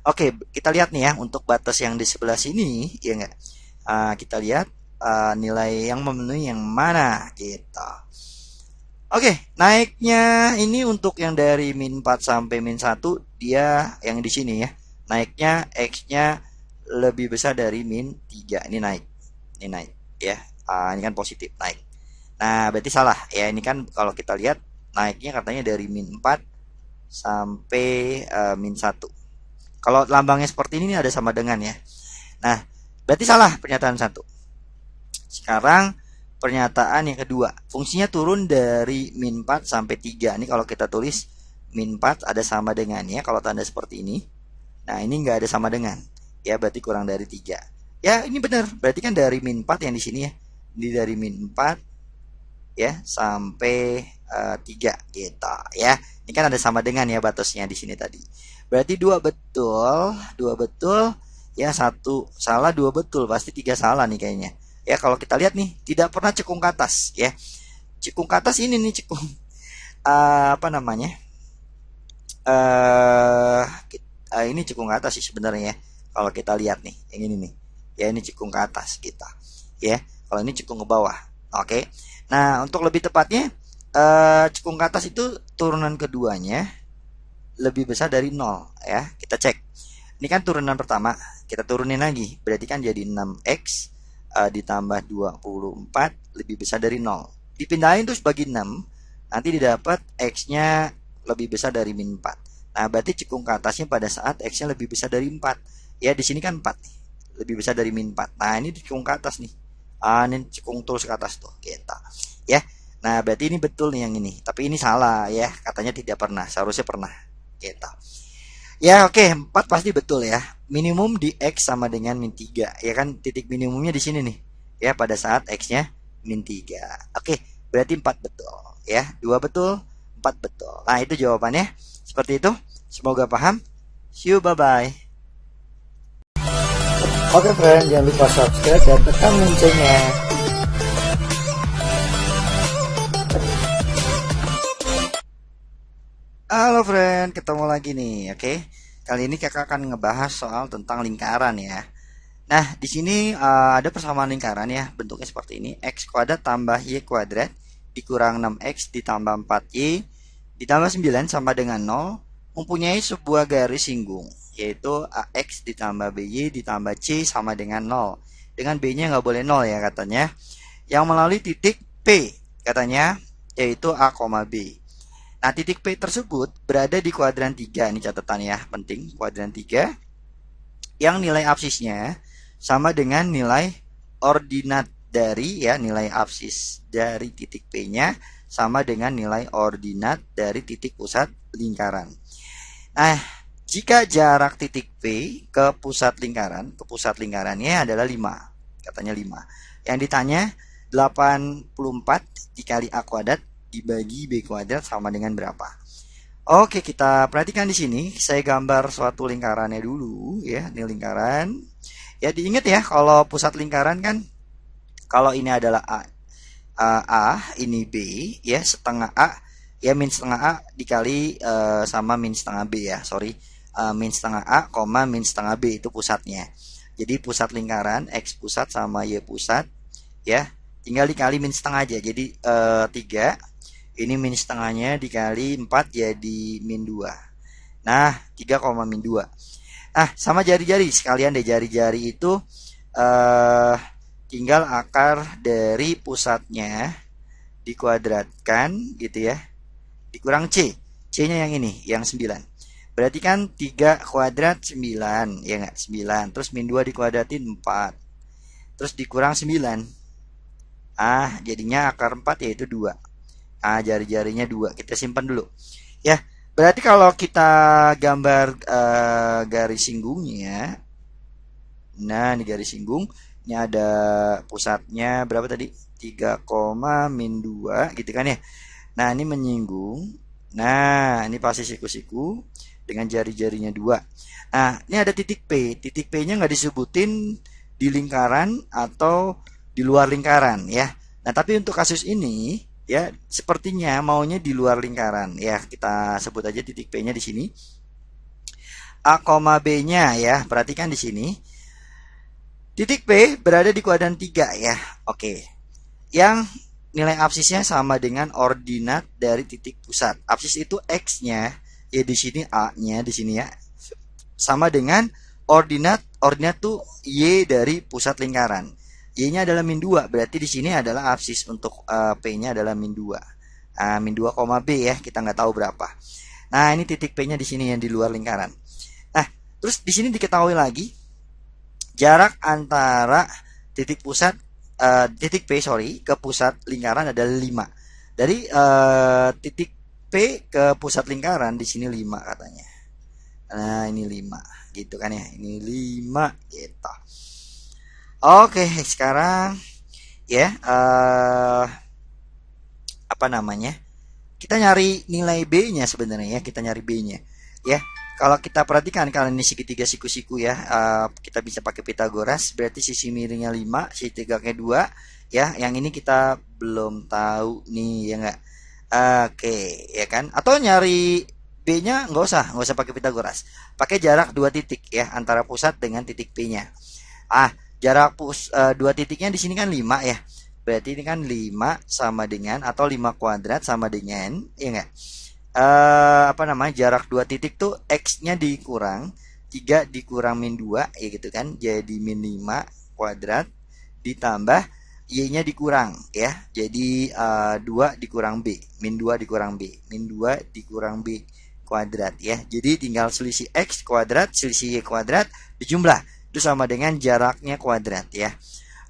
Oke, kita lihat nih ya, untuk batas yang di sebelah sini ya enggak. Kita lihat nilai yang memenuhi yang mana gitu. Oke, naiknya ini untuk yang dari min 4 sampai min 1 dia yang di sini ya. Naiknya X-nya lebih besar dari min 3. Ini naik. Ini naik ya. Ini kan positif naik. Nah, berarti salah ya. Ini kan kalau kita lihat naiknya katanya dari min 4 sampai min 1. Kalau lambangnya seperti ini ada sama dengan ya. Nah, berarti salah pernyataan 1. Sekarang pernyataan yang kedua, fungsinya turun dari min 4 sampai 3. Ini kalau kita tulis min 4 ada sama dengan ya, kalau tanda seperti ini. Nah, ini nggak ada sama dengan. Ya, berarti kurang dari 3. Ya, ini benar. Berarti kan dari min 4 yang di sini ya. Ini dari min 4 ya sampai 3 gitu ya. Ini kan ada sama dengan ya batasnya di sini tadi. Berarti 2 betul, 2 betul, ya 1 salah, 2 betul. Pasti 3 salah nih kayaknya. Ya, kalau kita lihat nih, tidak pernah cekung ke atas ya. Cekung ke atas ini nih cekung apa namanya? Ini cekung ke atas sih sebenarnya ya. Kalau kita lihat nih, yang ini nih. Ya, ini cekung ke atas kita. Ya, kalau ini cekung ke bawah. Oke. Nah, untuk lebih tepatnya cekung ke atas itu turunan keduanya lebih besar dari 0 ya. Kita cek. Ini kan turunan pertama, kita turunin lagi. Berarti kan jadi 6x ditambah 24 lebih besar dari 0. Dipindahin terus bagi 6, nanti didapat x-nya lebih besar dari min 4. Nah, berarti cekung ke atasnya pada saat x-nya lebih besar dari 4. Ya, di sini kan 4 nih. Lebih besar dari min 4. Nah, ini cekung ke atas nih. Ini cekung terus ke atas tuh kita. Ya. Nah, berarti ini betul nih yang ini. Tapi ini salah ya. Katanya tidak pernah. Seharusnya pernah. Gitu. Ya, oke, 4 pasti betul ya. Minimum di X sama dengan min 3. Ya kan, titik minimumnya di sini nih. Ya, pada saat X-nya min 3. Oke, berarti 4 betul. Ya, 2 betul, 4 betul. Nah, itu jawabannya. Seperti itu. Semoga paham. See you, bye-bye. Oke, friend, jangan lupa subscribe dan tekan loncengnya. Halo friend, ketemu lagi nih, oke? Kali ini kakak akan ngebahas soal tentang lingkaran ya. Nah, di sini ada persamaan lingkaran ya, bentuknya seperti ini. X kuadrat tambah Y kuadrat dikurang 6X ditambah 4Y ditambah 9 sama dengan 0 mempunyai sebuah garis singgung, yaitu AX ditambah BY ditambah C sama dengan 0. Dengan B-nya nggak boleh 0 ya katanya. Yang melalui titik P katanya, yaitu A, B. Nah, titik P tersebut berada di kuadran 3. Ini catatan ya, penting. Kuadran 3 yang nilai absisnya sama dengan nilai ordinat dari ya, nilai absis dari titik P-nya sama dengan nilai ordinat dari titik pusat lingkaran. Nah, jika jarak titik P ke pusat lingkarannya adalah 5. Katanya 5. Yang ditanya 84 dikali A kuadrat dibagi B kuadrat sama dengan berapa? Oke, kita perhatikan di sini. Saya gambar suatu lingkarannya dulu ya. Ini lingkaran. Ya, diingat ya, kalau pusat lingkaran kan kalau ini adalah A, ini B ya, setengah A ya, min setengah A dikali sama min setengah B ya. Sorry. Min setengah A, min setengah B itu pusatnya. Jadi pusat lingkaran X pusat sama Y pusat ya, tinggal dikali min setengah aja. Jadi 3. Ini min setengahnya dikali 4 jadi min 2. Nah, 3, min 2. Nah, sama jari-jari. Sekalian deh jari-jari itu tinggal akar dari pusatnya dikuadratkan gitu ya. Dikurang C. C-nya yang ini, yang 9. Berarti kan 3 kuadrat 9. Ya nggak? 9. Terus min 2 dikuadratin 4. Terus dikurang 9. Jadinya akar 4 yaitu 2. Jari-jarinya 2. Kita simpan dulu. Ya, berarti kalau kita gambar garis singgungnya. Nah, ini garis singgung. Ini ada pusatnya berapa tadi? 3, min 2 gitu kan ya. Nah, ini menyinggung. Nah, ini pasti siku-siku dengan jari-jarinya 2. Nah, ini ada titik P. Titik P-nya nggak disebutin di lingkaran atau di luar lingkaran ya. Nah, tapi untuk kasus ini ya, sepertinya maunya di luar lingkaran. Ya, kita sebut aja titik P-nya di sini. A, B-nya ya. Perhatikan di sini. Titik P berada di kuadran 3 ya. Oke. Yang nilai absisnya sama dengan ordinat dari titik pusat. Absis itu X-nya, ya di sini A-nya di sini ya. Sama dengan ordinat tuh Y dari pusat lingkaran. Y-nya adalah min 2, berarti di sini adalah absis untuk P-nya adalah min 2. Min 2, B ya, kita nggak tahu berapa. Nah, ini titik P-nya di sini yang di luar lingkaran. Nah, terus di sini diketahui lagi jarak antara titik pusat titik P ke pusat lingkaran adalah 5. Dari titik P ke pusat lingkaran di sini 5 katanya. Nah, ini 5 gitu kan ya. Ini 5 gitu. Oke, sekarang ya apa namanya? Kita nyari nilai B-nya sebenarnya ya, kita nyari B-nya. Ya, kalau kita perhatikan kalau ini segitiga siku-siku ya, kita bisa pakai Pitagoras, berarti sisi miringnya 5, sisi tegaknya 2 ya. Yang ini kita belum tahu nih ya enggak. Oke, ya kan? Atau nyari B-nya nggak usah pakai Pitagoras. Pakai jarak 2 titik ya antara pusat dengan titik P-nya. Jarak dua titiknya di sini kan 5 ya. Berarti ini kan 5 sama dengan atau 5 kuadrat sama dengan ya enggak? Apa namanya? Jarak 2 titik tuh X-nya dikurang 3 dikurang min 2 ya gitu kan. Jadi min 5 kuadrat ditambah Y-nya dikurang ya. Jadi 2 dikurang B, min 2 dikurang B, min 2 dikurang B kuadrat ya. Jadi tinggal selisih X kuadrat, selisih Y kuadrat dijumlah. Itu sama dengan jaraknya kuadrat ya.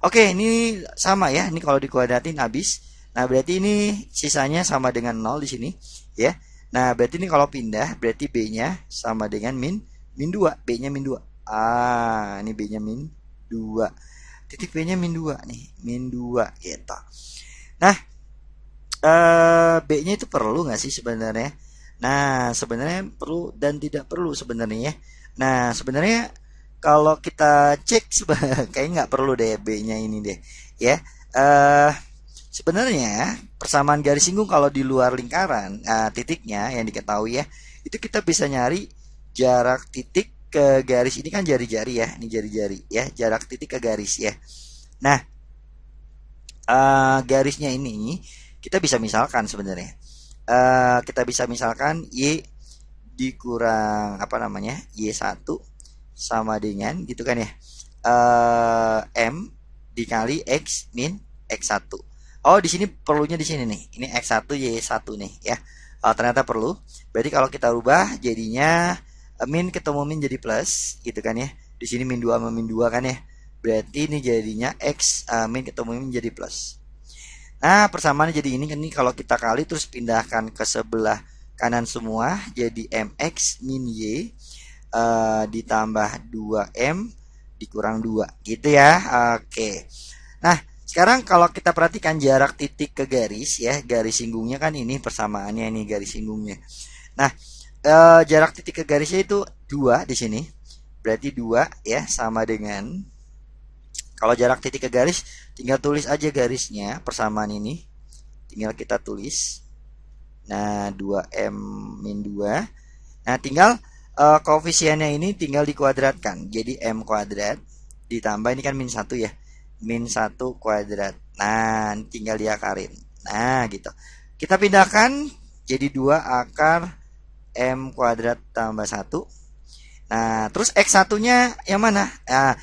Oke, ini sama ya. Ini kalau dikuadratin habis. Nah, berarti ini sisanya sama dengan 0 di sini ya. Nah, berarti ini kalau pindah berarti B-nya sama dengan min 2. B-nya min 2. Ini B-nya min 2. Titik B-nya min 2 nih, min 2 gitu. Nah, B-nya itu perlu nggak sih sebenarnya? Nah, sebenarnya perlu dan tidak perlu sebenarnya. Nah, sebenarnya kalau kita cek kayaknya nggak perlu deh B-nya ini deh ya. Sebenarnya persamaan garis singgung kalau di luar lingkaran titiknya yang diketahui ya, itu kita bisa nyari jarak titik ke garis. Ini kan jari-jari ya, ini jari-jari ya, jarak titik ke garis ya. Nah, garisnya ini kita bisa misalkan sebenarnya kita bisa misalkan Y dikurang apa namanya Y1 sama dengan gitu kan ya, M dikali X min X1. Oh, di sini perlunya di sini nih, ini X1 Y1 nih ya. Ternyata perlu. Berarti kalau kita rubah jadinya min ketemu min jadi plus gitu kan ya. Di sini min 2 sama min 2 kan ya. Berarti ini jadinya X min ketemu min jadi plus. Nah, persamaannya jadi ini kan, nih kalau kita kali terus pindahkan ke sebelah kanan semua jadi MX min Y ditambah 2M dikurang 2 gitu ya. Oke. Nah, sekarang kalau kita perhatikan jarak titik ke garis ya, garis singgungnya kan ini persamaannya ini garis singgungnya. Nah, jarak titik ke garisnya itu 2 di sini. Berarti 2 ya sama dengan, kalau jarak titik ke garis tinggal tulis aja garisnya persamaan ini. Tinggal kita tulis. Nah, 2M min 2. Nah, tinggal koefisiennya ini tinggal dikuadratkan. Jadi M kuadrat ditambah ini kan min 1 ya. Min 1 kuadrat. Nah, tinggal diakarin. Nah, gitu. Kita pindahkan jadi 2 akar M kuadrat tambah 1. Nah, terus X1-nya yang mana? Nah,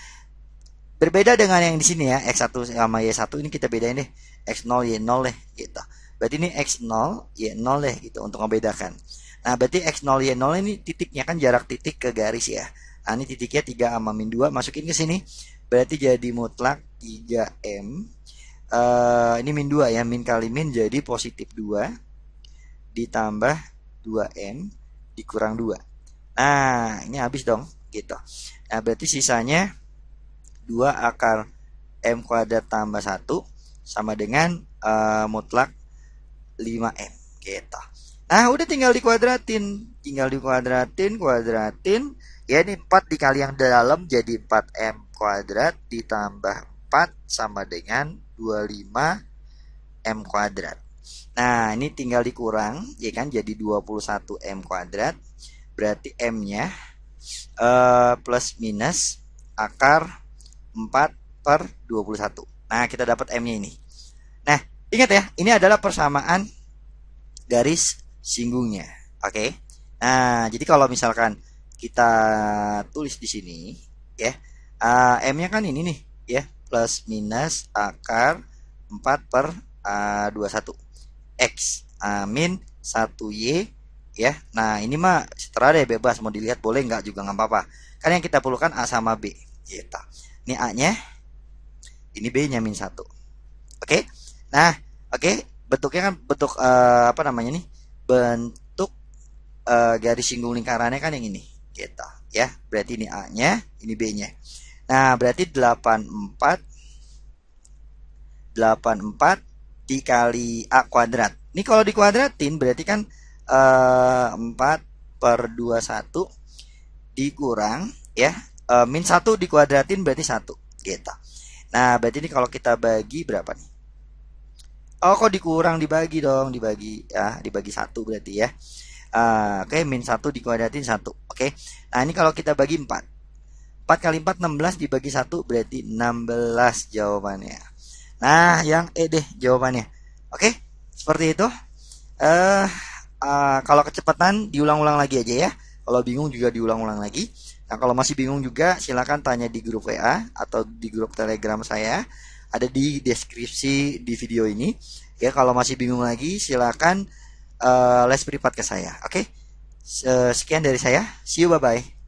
berbeda dengan yang di sini ya. X1 sama Y1 ini kita bedain deh. X0 Y0 deh gitu. Berarti ini X0 Y0 deh gitu untuk membedakan. Nah, berarti X0 Y0 ini titiknya kan jarak titik ke garis ya. Nah, ini titiknya 3 sama min 2 masukin ke sini. Berarti jadi mutlak 3M. Ini min 2 ya, min kali min jadi positif 2 ditambah 2M dikurang 2. Nah, ini habis dong gitu. Nah, berarti sisanya 2 akar M kuadrat tambah 1 sama dengan mutlak 5M gitu. Nah, udah tinggal dikuadratin. Kuadratin. Ya, ini 4 dikali yang dalam jadi 4M kuadrat ditambah 4 sama dengan 25M kuadrat. Nah, ini tinggal dikurang, ya kan, jadi 21M kuadrat. Berarti M-nya plus minus akar 4 per 21. Nah, kita dapat M-nya ini. Nah, Ingat ya, ini adalah persamaan garis singgungnya. Oke. Nah, jadi kalau misalkan kita tulis di sini ya, M-nya kan ini nih ya, plus minus akar 4 per 21 X min 1Y ya. Nah, ini mah setara deh, bebas mau dilihat boleh nggak juga nggak apa-apa. Kan yang kita perlukan A sama B gitu. Ini A-nya, ini B-nya min 1. Oke. Nah, oke, bentuknya kan bentuk apa namanya nih? Bentuk garis singgung lingkarannya kan yang ini gitu ya. Berarti ini A-nya, ini B-nya. Nah, berarti 84 dikali A kuadrat. Ini kalau dikuadratin berarti kan 4 per 21 dikurang ya, min 1 dikuadratin berarti 1 gitu. Nah, berarti ini kalau kita bagi berapa nih? Oh, kok dikurang, dibagi dong, dibagi ya, dibagi 1 berarti ya. Oke, min 1 dikuadratin 1. Oke. Nah, ini kalau kita bagi 4. 4 kali 4 16 dibagi 1 berarti 16 jawabannya. Nah, yang E deh jawabannya. Oke, seperti itu. Eh kalau kecepatan diulang-ulang lagi aja ya. Kalau bingung juga diulang-ulang lagi. Nah, kalau masih bingung juga silakan tanya di grup WA atau di grup Telegram saya. Ada di deskripsi di video ini. Ya, kalau masih bingung lagi silakan les privat ke saya. Oke. Sekian dari saya. See you, bye bye.